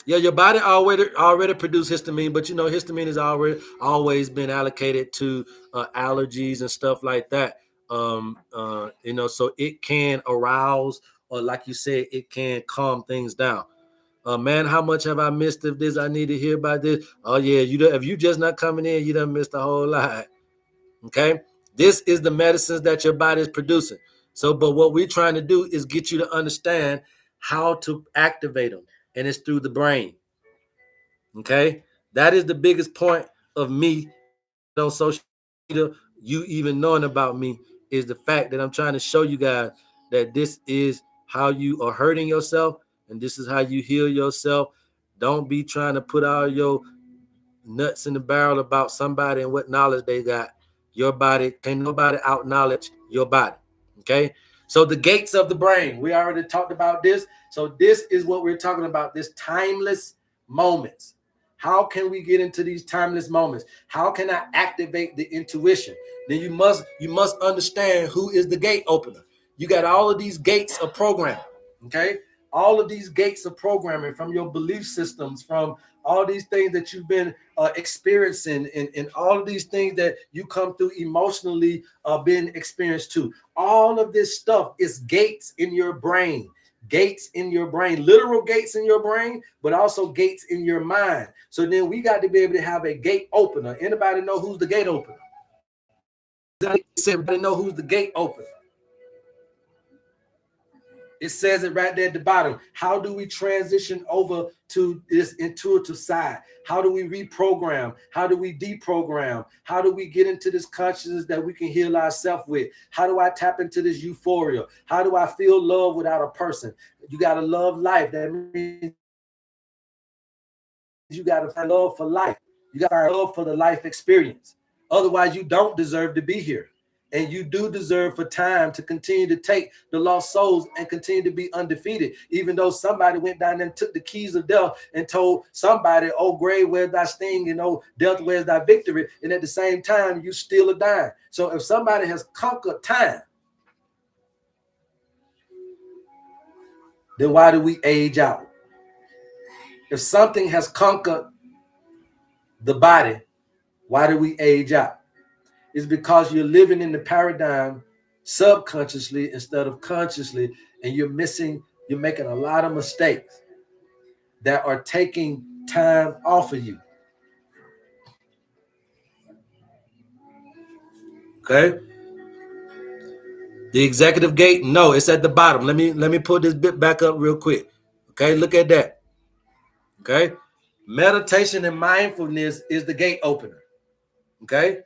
Yeah, your body already produce histamine, but histamine has always been allocated to allergies and stuff like that. So it can arouse, or like you said, it can calm things down. Man, how much have I missed of this? I need to hear about this. Oh yeah, if you just not coming in, you done missed a whole lot. Okay, this is the medicines that your body is producing. So, but what we're trying to do is get you to understand how to activate them, and it's through the brain. Okay, that is the biggest point of me on social media. You even knowing about me is the fact that I'm trying to show you guys that this is how you are hurting yourself, and this is how you heal yourself. Don't be trying to put all your nuts in the barrel about somebody and what knowledge they got. Your body, can't nobody out knowledge your body. Okay. So the gates of the brain, we already talked about this. So this is what we're talking about, this timeless moments. How can we get into these timeless moments? How can I activate the intuition? Then you must understand who is the gate opener. You got all of these gates of programming. Okay. All of these gates of programming, from your belief systems, from all these things that you've been experiencing, and all of these things that you come through emotionally being experienced too. All of this stuff is gates in your brain. Gates in your brain, literal gates in your brain, but also gates in your mind. So then we got to be able to have a gate opener. Anybody know who's the gate opener? Everybody know who's the gate opener? It says it right there at the bottom. How do we transition over to this intuitive side? How do we reprogram? How do we deprogram? How do we get into this consciousness that we can heal ourselves with? How do I tap into this euphoria? How do I feel love without a person? You got to love life. That means you got to find love for life. You got to find love for the life experience. Otherwise, you don't deserve to be here. And you do deserve for time to continue to take the lost souls and continue to be undefeated, even though somebody went down and took the keys of death and told somebody, oh, grave, where's thy sting? And oh, death, where's thy victory? And at the same time, you still are dying. So if somebody has conquered time, then why do we age out? If something has conquered the body, why do we age out? It's because you're living in the paradigm subconsciously instead of consciously, and you're making a lot of mistakes that are taking time off of you. Okay? The executive gate, no, it's at the bottom. Let me pull this bit back up real quick. Okay, look at that. Okay, meditation and mindfulness is the gate opener. Okay,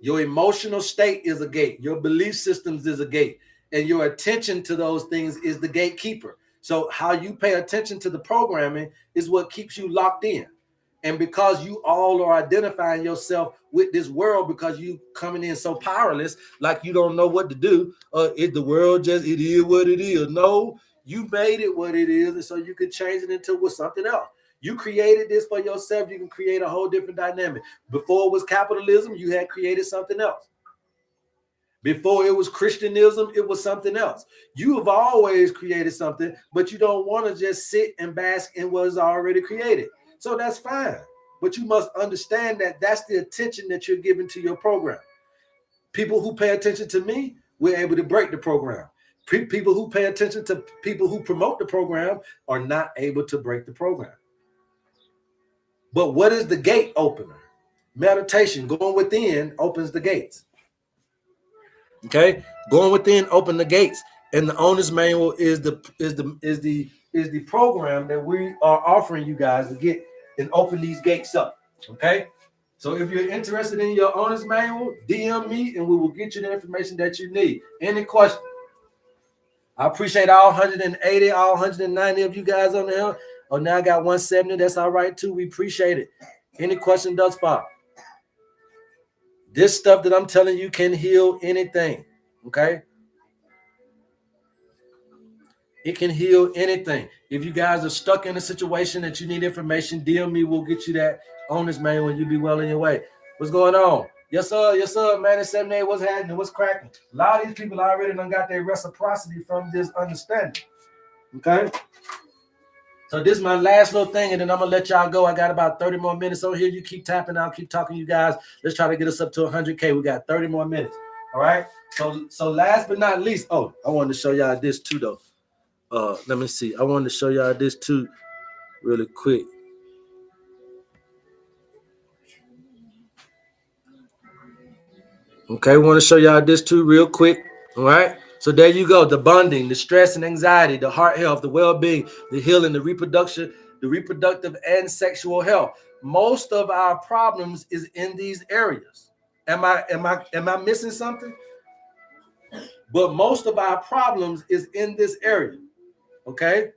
your emotional state is a gate. Your belief systems is a gate, and your attention to those things is the gatekeeper. So how you pay attention to the programming is what keeps you locked in. And because you all are identifying yourself with this world, because you coming in so powerless, like you don't know what to do, is the world just, it is what it is? No, you made it what it is, and so you can change it into something else. You created this for yourself. You can create a whole different dynamic. Before it was capitalism, you had created something else. Before it was Christianism, it was something else. You have always created something, but you don't want to just sit and bask in what is already created. So that's fine. But you must understand that that's the attention that you're giving to your program. People who pay attention to me, we're able to break the program. People who pay attention to people who promote the program are not able to break the program. But what is the gate opener? Meditation, going within, opens the gates. Okay, going within, open the gates, and the owner's manual is the program that we are offering you guys to get and open these gates up. Okay, so if you're interested in your owner's manual, DM me and we will get you the information that you need. Any questions? I appreciate all 180, all 190 of you guys on there. Oh, now I got 170. That's all right too. We appreciate it. Any question thus far? This stuff that I'm telling you can heal anything. Okay. It can heal anything. If you guys are stuck in a situation that you need information, DM me. We'll get you that on this manual and you'll be well in your way. What's going on? Yes, sir. Yes, sir. Man, it's 7 What's happening? What's cracking? A lot of these people already done got their reciprocity from this understanding. Okay. So this is my last little thing, and then I'm gonna let y'all go. I got about 30 more minutes on here. You keep tapping, I'll keep talking to you guys. Let's try to get us up to 100K. We got 30 more minutes. All right. So last but not least, oh, I wanted to show y'all this too, though. Let me see. I wanted to show y'all this too, really quick. Okay, I want to show y'all this too, real quick. All right. So there you go. The bonding, the stress and anxiety, the heart health, the well-being, the healing, the reproduction, the reproductive and sexual health. Most of our problems is in these areas. Am I missing something? But most of our problems is in this area. Okay.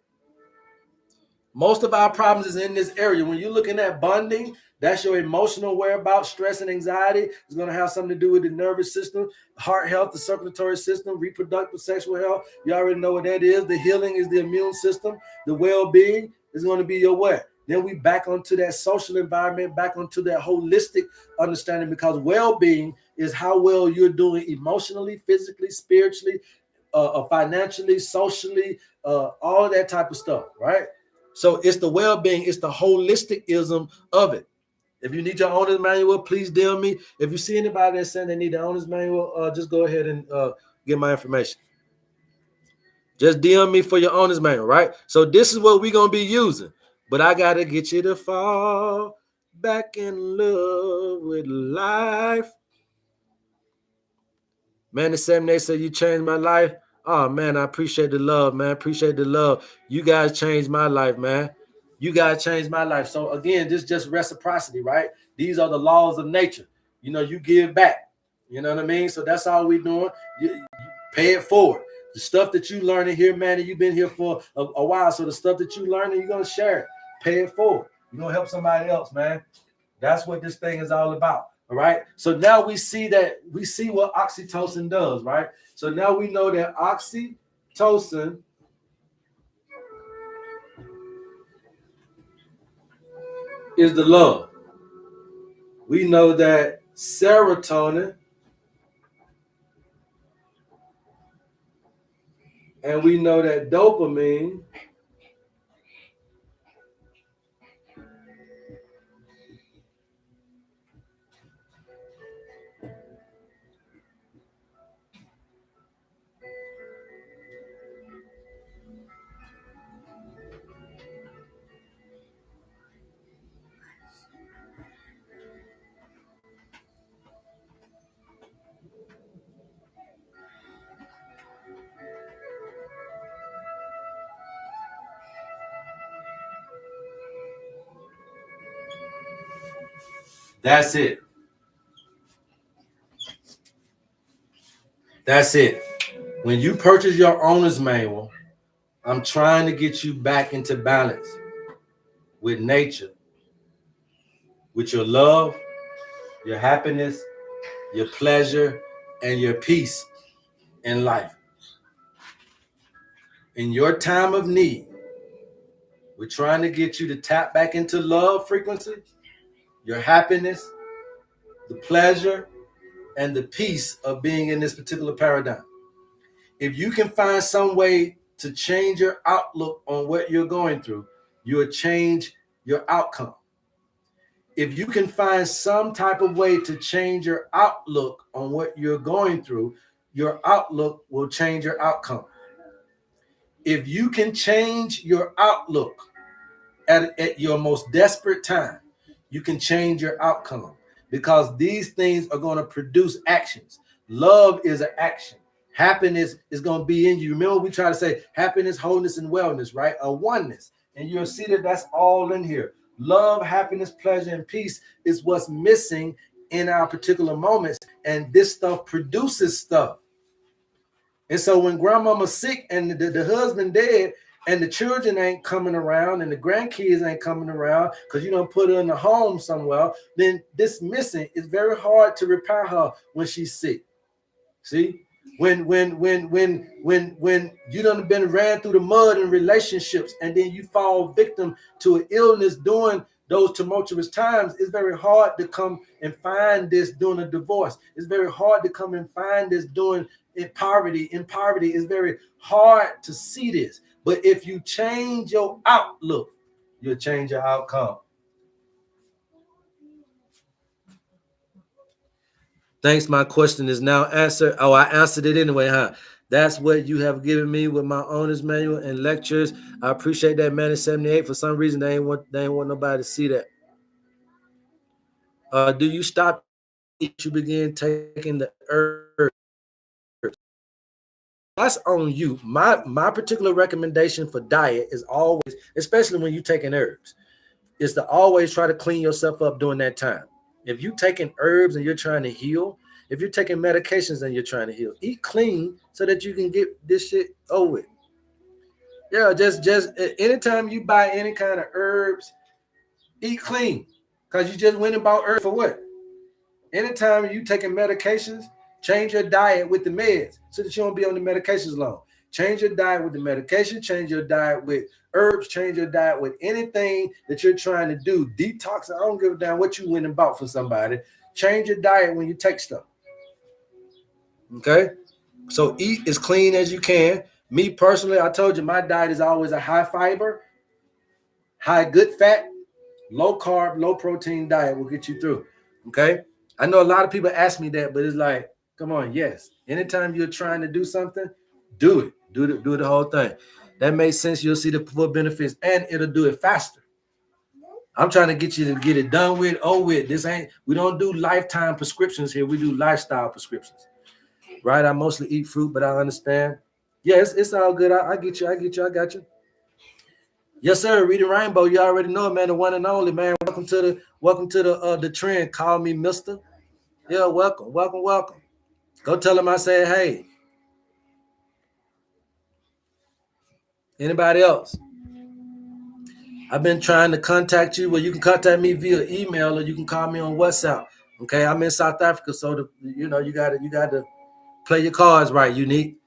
Most of our problems is in this area. When you're looking at bonding, that's your emotional whereabouts, stress and anxiety. It's going to have something to do with the nervous system, heart health, the circulatory system, reproductive, sexual health. You already know what that is. The healing is the immune system. The well-being is going to be your what? Then we back onto that social environment, back onto that holistic understanding, because well-being is how well you're doing emotionally, physically, spiritually, financially, socially, all of that type of stuff, right? So it's the well-being, it's the holistic-ism of it. If you need your owner's manual, please DM me. If you see anybody that's saying they need the owner's manual, just go ahead and get my information. Just DM me for your owner's manual, right? So this is what we're going to be using. But I got to get you to fall back in love with life. Man, the 7 said you changed my life. Oh, man, I appreciate the love, man. Appreciate the love. You guys changed my life, man. You guys changed my life. So, again, this is just reciprocity, right? These are the laws of nature. You know, you give back. You know what I mean? So that's all we're doing. You pay it forward. The stuff that you learning here, man, and you've been here for a while. So the stuff that you learning, you're going to share it. Pay it forward. You're going to help somebody else, man. That's what this thing is all about. All right. So now we see what oxytocin does, right? So now we know that oxytocin is the love. We know that serotonin, and we know that dopamine That's it. That's it. When you purchase your owner's manual, I'm trying to get you back into balance with nature, with your love, your happiness, your pleasure, and your peace in life. In your time of need, we're trying to get you to tap back into love frequency, your happiness, the pleasure, and the peace of being in this particular paradigm. If you can find some way to change your outlook on what you're going through, you'll change your outcome. If you can find some type of way to change your outlook on what you're going through, your outlook will change your outcome. If you can change your outlook at your most desperate time, you can change your outcome, because these things are going to produce actions. Love is an action. Happiness is going to be in you. Remember, we try to say happiness, wholeness, and wellness, right? A oneness. And you'll see that that's all in here. Love, happiness, pleasure, and peace is what's missing in our particular moments. And this stuff produces stuff. And so when grandmama's sick and the husband dead and the children ain't coming around and the grandkids ain't coming around because you don't put her in the home somewhere, then this missing is very hard to repair her when she's sick. See? When you done been ran through the mud in relationships and then you fall victim to an illness during those tumultuous times, it's very hard to come and find this during a divorce. It's very hard to come and find this during poverty. In poverty, it's very hard to see this. But if you change your outlook, you'll change your outcome. Thanks, my question is now answered. Oh, I answered it anyway, huh? That's what you have given me with my owner's manual and lectures. I appreciate that, man. In 78. For some reason, they ain't want nobody to see that. Do you stop if you begin taking the herbs? That's on you. My particular recommendation for diet is always, especially when you're taking herbs, is to always try to clean yourself up during that time. If you're taking herbs and you're trying to heal, if you're taking medications and you're trying to heal, eat clean so that you can get this shit over with. Yeah, just anytime you buy any kind of herbs, eat clean. Because you just went and bought herbs for what? Anytime you taking medications, change your diet with the meds so that you don't be on the medications long. Change your diet with the medication, change your diet with herbs, change your diet with anything that you're trying to do. Detox, I don't give a damn what you went and bought for somebody. Change your diet when you take stuff. Okay? So eat as clean as you can. Me personally, I told you my diet is always a high fiber, high good fat, low carb, low protein diet will get you through. Okay? I know a lot of people ask me that, but it's like, come on, yes. Anytime you're trying to do something, do it. Do the whole thing. That makes sense. You'll see the full benefits, and it'll do it faster. I'm trying to get you to get it done with. Oh, with this ain't. We don't do lifetime prescriptions here. We do lifestyle prescriptions, right? I mostly eat fruit, but I understand. Yeah, it's all good. I get you. I got you. Yes, sir. Reading Rainbow. You already know it, man. The one and only, man. Welcome to the trend. Call me Mister. Yeah, welcome. Go tell him I said, hey. Anybody else? I've been trying to contact you. Well, you can contact me via email or you can call me on WhatsApp. Okay, I'm in South Africa, so you got to play your cards right, Unique.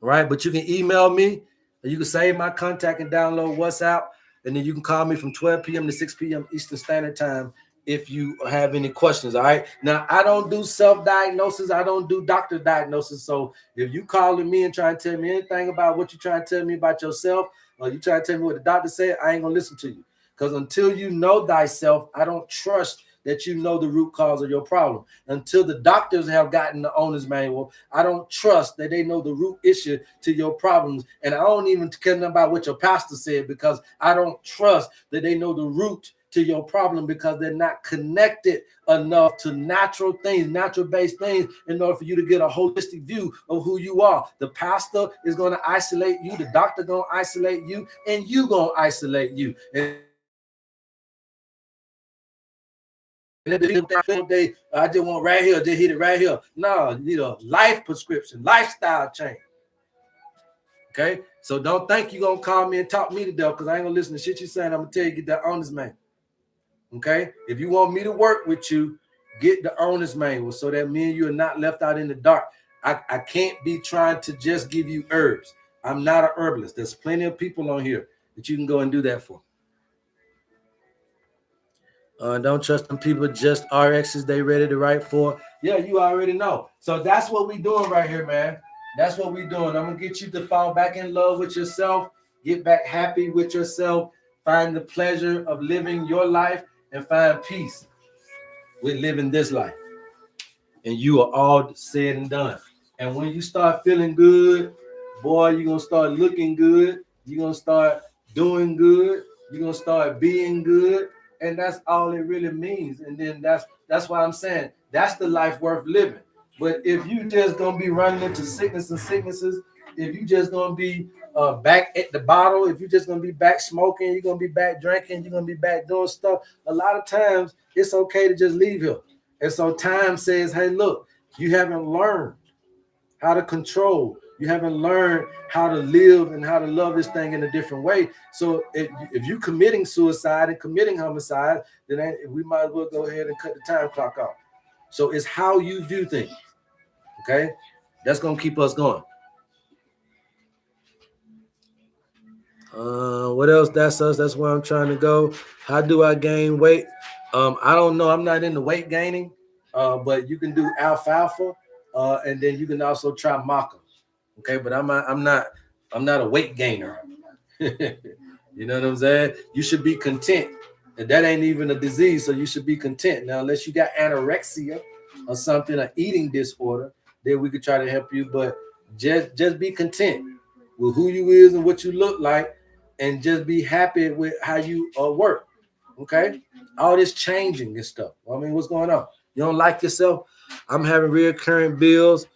Right, but you can email me, or you can save my contact and download WhatsApp, and then you can call me from 12 p.m. to 6 p.m. Eastern Standard Time if you have any questions. All right. Now, I don't do self-diagnosis. I don't do doctor diagnosis. So if you calling me and trying to tell me anything about what you're trying to tell me about yourself, or you trying to tell me what the doctor said, I ain't gonna listen to you. Because until you know thyself, I don't trust that you know the root cause of your problem. Until the doctors have gotten the owner's manual, I don't trust that they know the root issue to your problems. And I don't even care about what your pastor said, because I don't trust that they know the root to your problem, because they're not connected enough to natural things, natural-based things, in order for you to get a holistic view of who you are. The pastor is going to isolate you, the doctor going to isolate you, and you going to isolate you. And I just want right here, just hit it right here. No, you need a life prescription, lifestyle change. Okay, so don't think you're gonna call me and talk me to death because I ain't gonna listen to shit you saying. I'm gonna tell you get that honest man. Okay, if you want me to work with you, get the owner's manual so that me and you are not left out in the dark. I can't be trying to just give you herbs. I'm not an herbalist. There's plenty of people on here that you can go and do that for. Don't trust them people, just RXs they ready to write for. Yeah, you already know. So that's what we doing right here, man. That's what we doing. I'm gonna get you to fall back in love with yourself, get back happy with yourself, find the pleasure of living your life, and find peace with living this life. And you are all said and done. And when you start feeling good, boy, you're gonna start looking good, you're gonna start doing good, you're gonna start being good, and that's all it really means. And then that's why I'm saying that's the life worth living. But if you just gonna be running into sickness and sicknesses, if you just gonna be back at the bottle, if you're just gonna be back smoking, you're gonna be back drinking, you're gonna be back doing stuff, a lot of times it's okay to just leave here. And so time says, hey, look, you haven't learned how to control. You haven't learned how to live and how to love this thing in a different way. So if you're committing suicide and committing homicide, then we might as well go ahead and cut the time clock off. So it's how you view things. Okay? That's going to keep us going. What else? That's us. That's where I'm trying to go. How do I gain weight? I don't know. I'm not into weight gaining, but you can do alfalfa, and then you can also try maca. Okay, but I'm not a weight gainer. You know what I'm saying? You should be content. And that ain't even a disease, so you should be content. Now, unless you got anorexia or something, an eating disorder, then we could try to help you. But just be content with who you is and what you look like, and just be happy with how you work. Okay? All this changing and stuff. I mean, what's going on? You don't like yourself? I'm having recurring bills,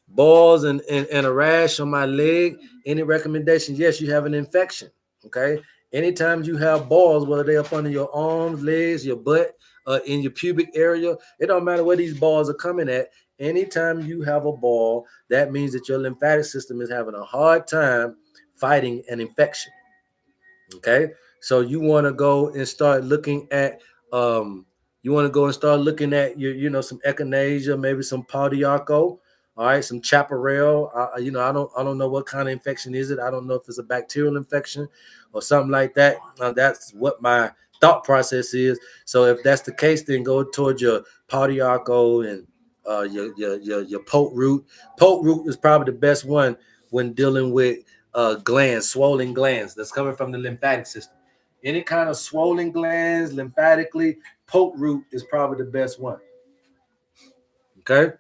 balls, and a rash on my leg. Any recommendations? Yes, you have an infection. Okay. Anytime you have balls, whether they're up under your arms, legs, your butt, in your pubic area, it don't matter where these balls are coming at. Anytime you have a ball, that means that your lymphatic system is having a hard time fighting an infection. Okay. So you want to go and start looking at your, some echinacea, maybe some Paudiaco, all right, some chaparral. I don't know what kind of infection is it. I don't know if it's a bacterial infection or something like that. That's what my thought process is. So if that's the case, then go towards your Paudiaco and your pote root. Pote root is probably the best one when dealing with swollen glands that's coming from the lymphatic system. Any kind of swollen glands lymphatically, pote root is probably the best one. Okay.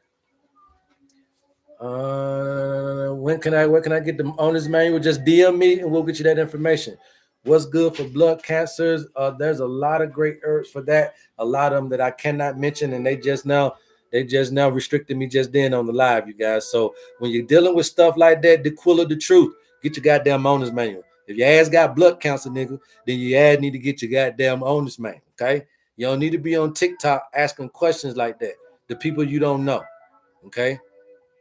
Where can I get the owner's manual? Just DM me and we'll get you that information. What's good for blood cancers? There's a lot of great herbs for that. A lot of them that I cannot mention, and they just now restricted me just then on the live, you guys. So when you're dealing with stuff like that, the quill of the truth, get your goddamn owner's manual. If your ass got blood cancer, nigga, then your ass need to get your goddamn owner's manual. Okay, you don't need to be on TikTok asking questions like that. The people you don't know. Okay.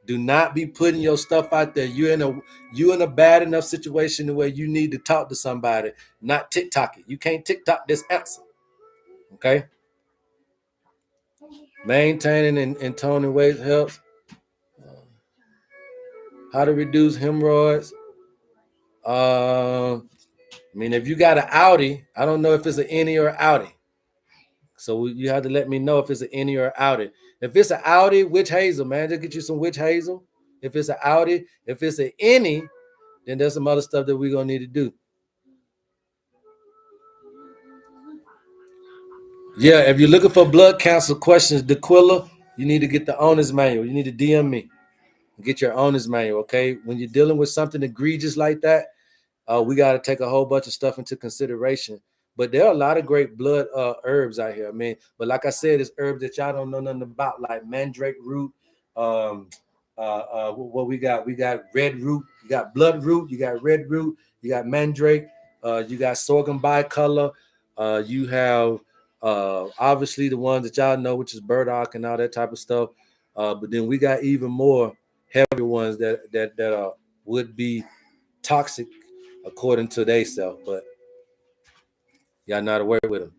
Do not be putting your stuff out there. You're in a bad enough situation where you need to talk to somebody, not TikTok it. You can't TikTok this answer. Okay. Maintaining and toning weight helps. How to reduce hemorrhoids. If you got an Audi, I don't know if it's an innie or outie. So you have to let me know if it's an innie or outie. If it's an Audi, witch hazel, man, just get you some witch hazel. If it's an Audi, if it's an innie, then there's some other stuff that we're going to need to do. Yeah, if you're looking for blood cancer questions, Daquilla, you need to get the owner's manual. You need to DM me. Get your owner's manual, okay? When you're dealing with something egregious like that, we got to take a whole bunch of stuff into consideration. But there are a lot of great blood herbs out here. But like I said, it's herbs that y'all don't know nothing about, like mandrake root. What we got? We got red root. You got blood root. You got red root. You got mandrake. You got sorghum bicolor. You have Obviously the ones that y'all know, which is burdock and all that type of stuff. But then we got even more heavy ones that would be toxic according to they self, but y'all not aware with them.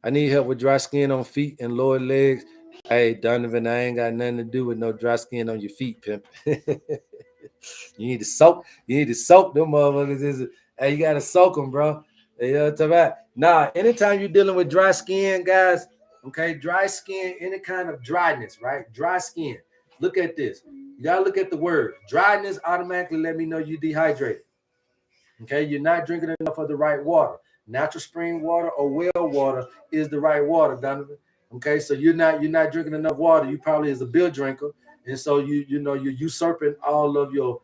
I need help with dry skin on feet and lower legs. Hey, Donovan, I ain't got nothing to do with no dry skin on your feet, pimp. You need to soak. You need to soak them motherfuckers. Hey, you gotta soak them, bro. You know what I'm talking about? Nah, anytime you're dealing with dry skin, guys, okay, dry skin, any kind of dryness, right? Dry skin. Look at this. You gotta look at the word. Dryness automatically let me know you dehydrated. Okay, you're not drinking enough of the right water. Natural spring water or well water is the right water, Donovan. Okay, so you're not drinking enough water. You probably is a beer drinker, and so you're usurping all of your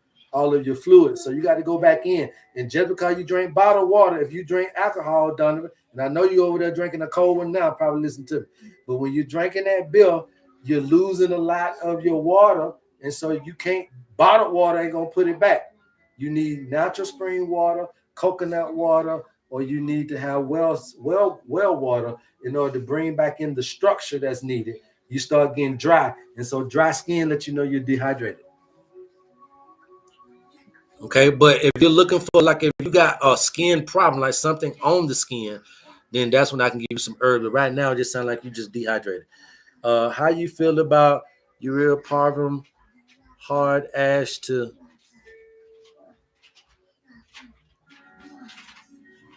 fluids. So you got to go back in. And just because you drink bottled water, if you drink alcohol, Donovan, and I know you over there drinking a cold one now, probably listen to me. But when you're drinking that beer, you're losing a lot of your water, and so you can't. Bottled water ain't gonna put it back. You need natural spring water, coconut water, or you need to have well water in order to bring back in the structure that's needed. You start getting dry, and so dry skin lets you know you're dehydrated. Okay, but if you're looking for, like, if you got a skin problem, like something on the skin, then that's when I can give you some herbs. But right now, it just sounds like you just dehydrated. How you feel about urea parvum, hard ash to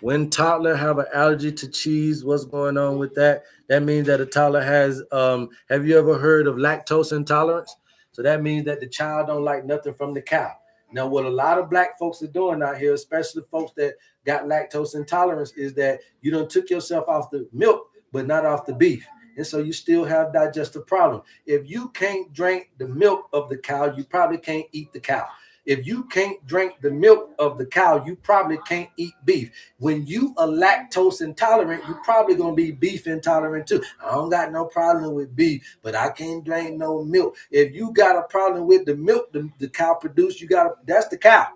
when toddler have an allergy to cheese? What's going on with that? That means that a toddler has. Have you ever heard of lactose intolerance? So that means that the child don't like nothing from the cow. Now, what a lot of black folks are doing out here, especially folks that got lactose intolerance, is that you don't took yourself off the milk, but not off the beef. And so you still have digestive problem. If you can't drink the milk of the cow, you probably can't eat the cow. If you can't drink the milk of the cow, you probably can't eat beef. When you are lactose intolerant, you're probably going to be beef intolerant too. I don't got no problem with beef, but I can't drink no milk. If you got a problem with the milk the cow produced, that's the cow.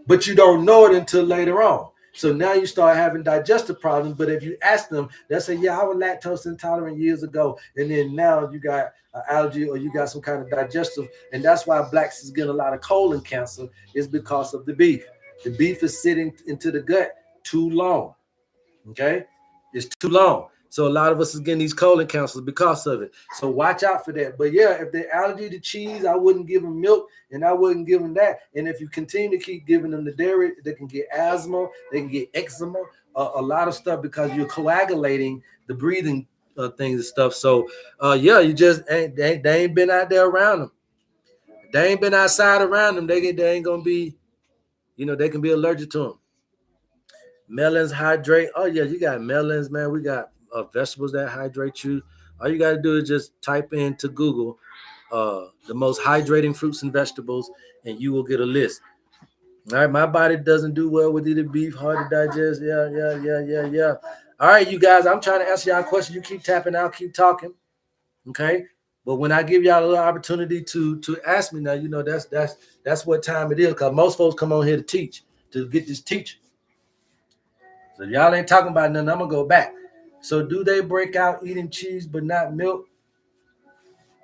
But you don't know it until later on. So now you start having digestive problems. But if you ask them, they'll say, yeah, I was lactose intolerant years ago. And then now you got an allergy or you got some kind of digestive. And that's why blacks is getting a lot of colon cancer, is because of the beef. The beef is sitting into the gut too long. Okay? It's too long. So a lot of us is getting these colon cancers because of it. So watch out for that. But yeah, if they're allergy to cheese, I wouldn't give them milk and I wouldn't give them that. And if you continue to keep giving them the dairy, they can get asthma, they can get eczema, a lot of stuff, because you're coagulating the breathing things and stuff. So yeah, you just they ain't been out there around them. They ain't been outside around them. They ain't gonna be, they can be allergic to them. Melons hydrate. Oh yeah, you got melons, man. We got vegetables that hydrate you. All you got to do is just type into Google the most hydrating fruits and vegetables, and you will get a list. All right, my body doesn't do well with eating beef, hard to digest. Yeah. All right, you guys, I'm trying to answer y'all questions. You keep tapping out, keep talking. Okay. But when I give y'all a little opportunity to ask me now, that's what time it is, because most folks come on here to teach, to get this teaching. So y'all ain't talking about nothing. I'm gonna go back. So do they break out eating cheese but not milk?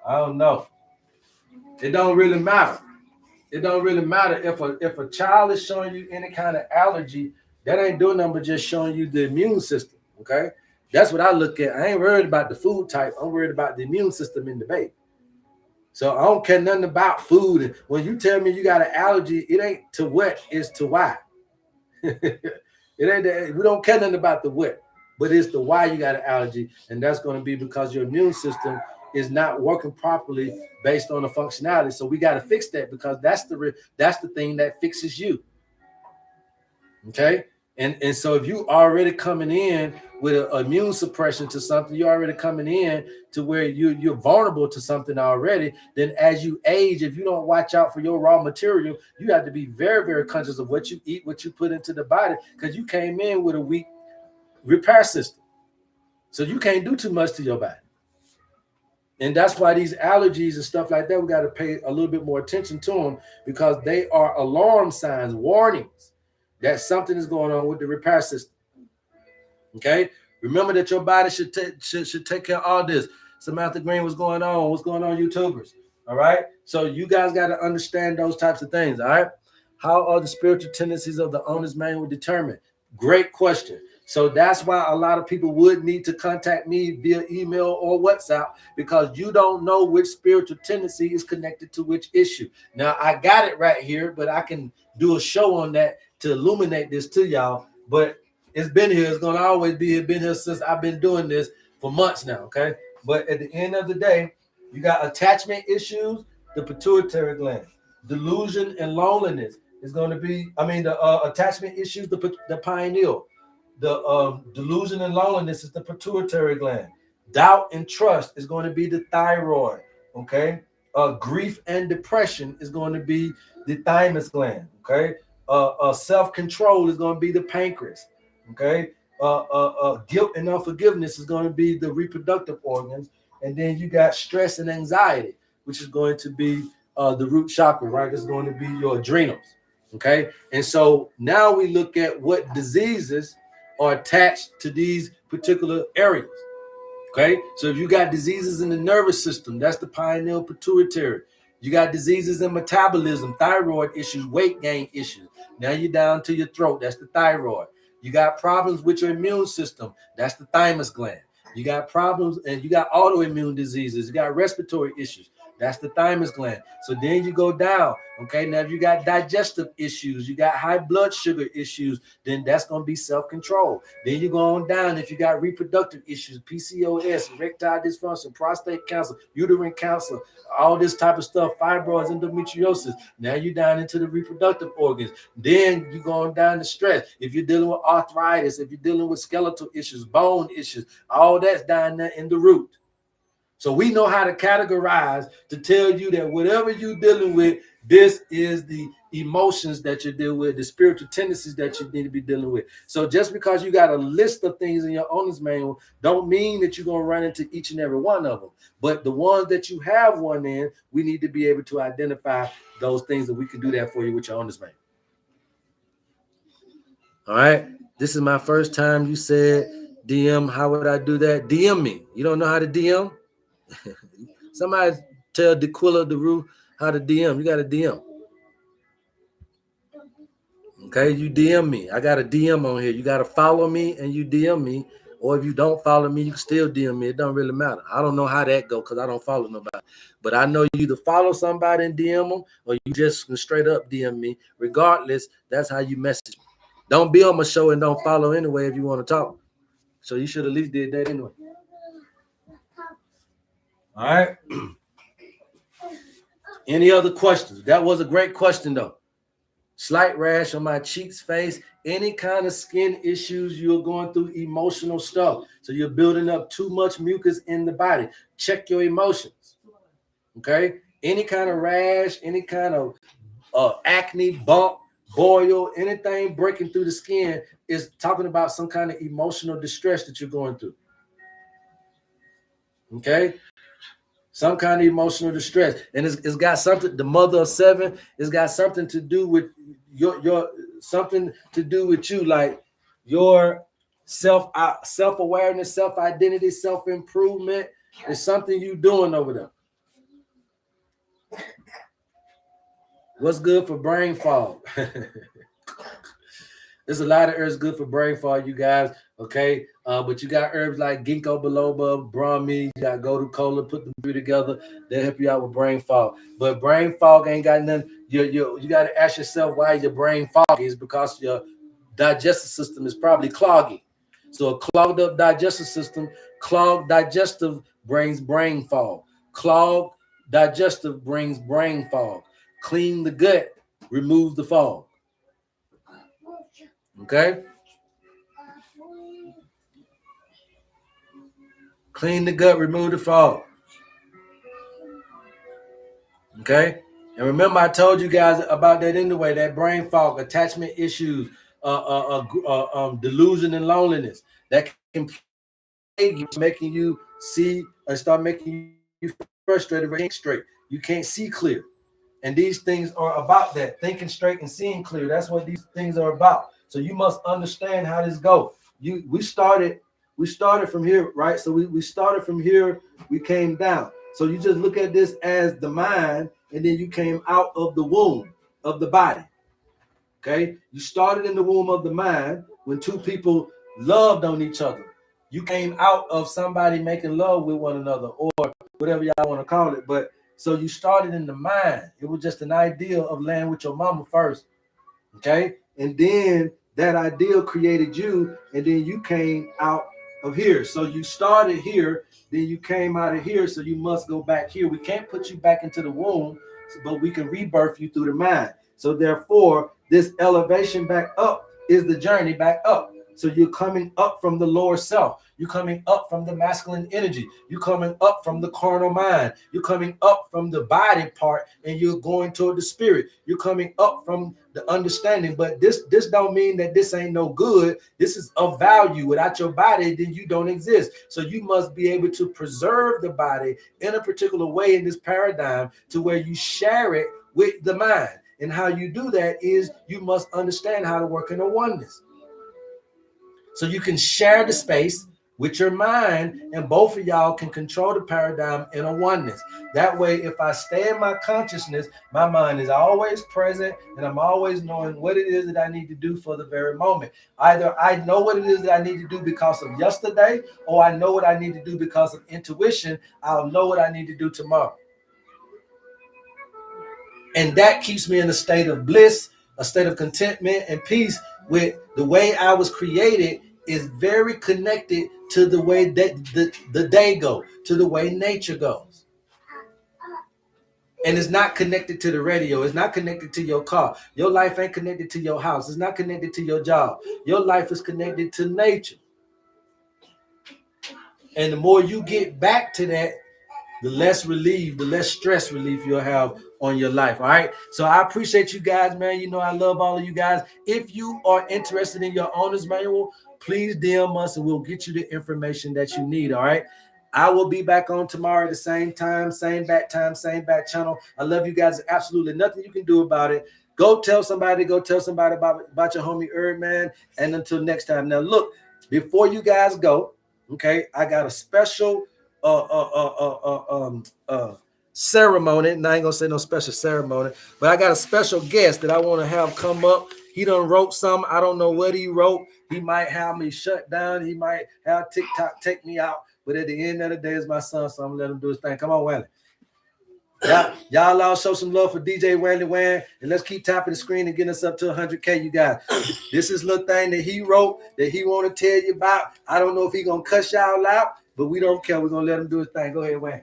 I don't know. It don't really matter. It don't really matter if a child is showing you any kind of allergy. That ain't doing nothing but just showing you the immune system. Okay, that's what I look at. I ain't worried about the food type. I'm worried about the immune system in the baby. So I don't care nothing about food. And when you tell me you got an allergy, it ain't to what, it's to why. It ain't that we don't care nothing about the what, but it's the why you got an allergy, and that's going to be because your immune system is not working properly based on the functionality. So we got to fix that, because that's the thing that fixes you. Okay, and so if you already coming in with an immune suppression to something, you're already coming in to where you're vulnerable to something already. Then as you age, if you don't watch out for your raw material, you have to be very, very conscious of what you eat, what you put into the body, because you came in with a weak repair system. So you can't do too much to your body. And that's why these allergies and stuff like that, we got to pay a little bit more attention to them, because they are alarm signs, warnings that something is going on with the repair system. Okay. Remember that your body should take care of all this. Samantha Green, what's going on? What's going on, YouTubers? All right. So you guys got to understand those types of things. All right. How are the spiritual tendencies of the owner's manual determined? Great question. So that's why a lot of people would need to contact me via email or WhatsApp, because you don't know which spiritual tendency is connected to which issue. Now, I got it right here, but I can do a show on that to illuminate this to y'all. But it's been here. It's going to always be here. Been here since I've been doing this for months now, okay? But at the end of the day, you got attachment issues, the pituitary gland. Delusion and loneliness is going to be, the attachment issues, the pineal. The delusion and loneliness is the pituitary gland. Doubt and trust is going to be the thyroid, okay? Grief and depression is going to be the thymus gland, okay? Self-control is going to be the pancreas, okay? Guilt and unforgiveness is going to be the reproductive organs. And then you got stress and anxiety, which is going to be the root chakra, right? This is going to be your adrenals, okay? And so now we look at what diseases are attached to these particular areas, okay? So if you got diseases in the nervous system, that's the pineal pituitary. You got diseases in metabolism, thyroid issues, weight gain issues. Now you're down to your throat, that's the thyroid. You got problems with your immune system, that's the thymus gland. You got problems, and you got autoimmune diseases, you got respiratory issues, that's the thymus gland. So then you go down, okay? Now if you got digestive issues, you got high blood sugar issues, then that's going to be self-control. Then you go on down if you got reproductive issues, PCOS, erectile dysfunction, prostate cancer, uterine cancer, all this type of stuff, fibroids, endometriosis. Now you're down into the reproductive organs. Then you're going down to stress. If you're dealing with arthritis, if you're dealing with skeletal issues, bone issues, all that's down there in the root. So we know how to categorize to tell you that whatever you're dealing with, this is the emotions that you deal with, the spiritual tendencies that you need to be dealing with. So just because you got a list of things in your owner's manual, don't mean that you're going to run into each and every one of them. But the ones that you have one in, we need to be able to identify those things, and we can do that for you with your owner's manual. All right. This is my first time you said DM. How would I do that? DM me. You don't know how to DM? Somebody tell DeQuilla DeRue how to DM. You got to DM. Okay, you DM me. I got a DM on here. You got to follow me and you DM me. Or if you don't follow me, you can still DM me. It don't really matter. I don't know how that go because I don't follow nobody. But I know you either follow somebody and DM them, or you just can straight up DM me. Regardless, that's how you message me. Don't be on my show and don't follow anyway if you want to talk. So you should at least did that anyway. All right. Any other questions? That was a great question, though. Slight rash on my cheeks, face, any kind of skin issues, you're going through emotional stuff. So you're building up too much mucus in the body. Check your emotions. Okay? Any kind of rash, any kind of acne, bump, boil, anything breaking through the skin is talking about some kind of emotional distress that you're going through. Okay? Some kind of emotional distress, and it's got something. The mother of seven, it's got something to do with your something to do with you, like your self-awareness, self-identity, self-improvement. Is something you doing over there. What's good for brain fog? There's a lot of herbs good for brain fog, you guys. Okay, but you got herbs like ginkgo biloba, brahmi. You got gotu kola. Put them three together. They'll help you out with brain fog. But brain fog ain't got nothing. You got to ask yourself why your brain fog is, because your digestive system is probably cloggy. So a clogged up digestive system, clogged digestive brings brain fog. Clogged digestive brings brain fog. Clean the gut, remove the fog. Okay? Clean the gut, remove the fog. Okay? And remember, I told you guys about that anyway, that brain fog, attachment issues, delusion and loneliness. That can making you see and start making you frustrated, think straight. You can't see clear. And these things are about that, thinking straight and seeing clear. That's what these things are about. So you must understand how this goes. We started we started from here, right? So we started from here, we came down. So you just look at this as the mind, and then you came out of the womb of the body. Okay, you started in the womb of the mind when two people loved on each other. You came out of somebody making love with one another, or whatever y'all want to call it. But so you started in the mind. It was just an idea of laying with your mama first. Okay, and then that ideal created you, and then you came out of here. So you started here, then you came out of here, so you must go back here. We can't put you back into the womb, but we can rebirth you through the mind. So therefore, this elevation back up is the journey back up. So you're coming up from the lower self. You're coming up from the masculine energy. You're coming up from the carnal mind. You're coming up from the body part, and you're going toward the spirit. You're coming up from the understanding. But this don't mean that this ain't no good. This is of value. Without your body, then you don't exist. So you must be able to preserve the body in a particular way in this paradigm to where you share it with the mind. And how you do that is you must understand how to work in a oneness. So you can share the space with your mind, and both of y'all can control the paradigm in a oneness. That way, if I stay in my consciousness, my mind is always present, and I'm always knowing what it is that I need to do for the very moment. Either I know what it is that I need to do because of yesterday, or I know what I need to do because of intuition. I'll know what I need to do tomorrow. And that keeps me in a state of bliss, a state of contentment and peace with the way I was created is very connected to the way that the day goes, to the way nature goes. And it's not connected to the radio. It's not connected to your car. Your life ain't connected to your house. It's not connected to your job. Your life is connected to nature. And the more you get back to that, the less relief, the less stress relief you'll have on your life. All right. So I appreciate you guys, man. You know, I love all of you guys. If you are interested in your owner's manual, please DM us and we'll get you the information that you need. All right. I will be back on tomorrow at the same time, same bat channel. I love you guys. Absolutely nothing you can do about it. Go tell somebody about your homie HerbMan. And until next time. Now, look, before you guys go, okay, I got a special ceremony, and I ain't gonna say no special ceremony, but I got a special guest that I want to have come up. He done wrote something. I don't know what he wrote. He might have me shut down. He might have TikTok take me out. But at the end of the day, it's my son, so I'm gonna let him do his thing. Come on, Wally. Y'all all show some love for DJ Wally Wan, and let's keep tapping the screen and getting us up to 100K, you guys. This is a little thing that he wrote that he want to tell you about. I don't know if he gonna cuss y'all out, but we don't care. We're gonna let him do his thing. Go ahead, Wayne.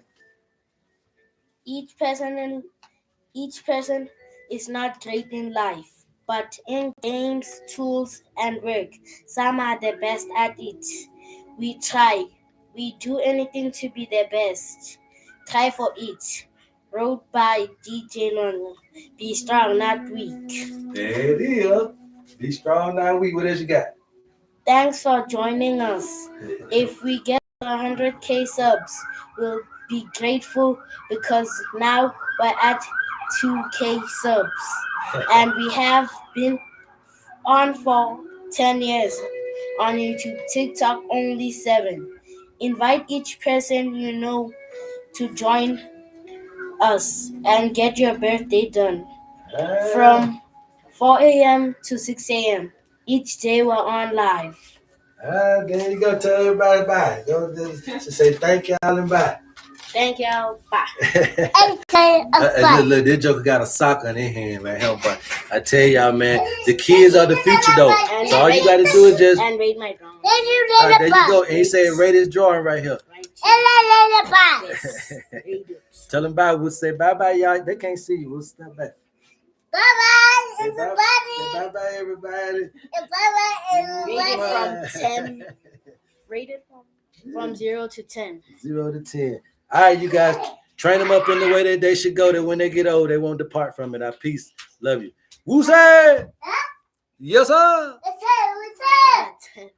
Each person is not great in life, but in games, tools, and work, some are the best at it. We try. We do anything to be the best. Try for it. Wrote by DJ Lonely. Be strong, not weak. There it is. Be strong, not weak. What else you got? Thanks for joining us. If we get 100K subs, we'll be grateful because now we're at 2K subs. And we have been on for 10 years. On YouTube, TikTok only 7. Invite each person you know to join us and get your birthday done. From 4 a.m. to 6 a.m. Each day we're on live. There you go. Tell everybody bye. Go just say thank y'all and bye. Thank y'all. Bye. Look, this joker got a sock on his hand, man. Help, but I tell y'all, man, the kids are the future, though. So all you got to do is just and rate my drawing. There you go. And he said, rate his drawing right here. Tell them bye. We'll say bye bye, y'all. They can't see you. We'll step back. Bye-bye, everybody. Bye-bye, everybody. Bye-bye, everybody. Rated from 0 to 10. 0 to 10. All right, you guys. Train them up in the way that they should go, that when they get old, they won't depart from it. Peace. Love you. Woo say? Yes, sir. Yes, sir.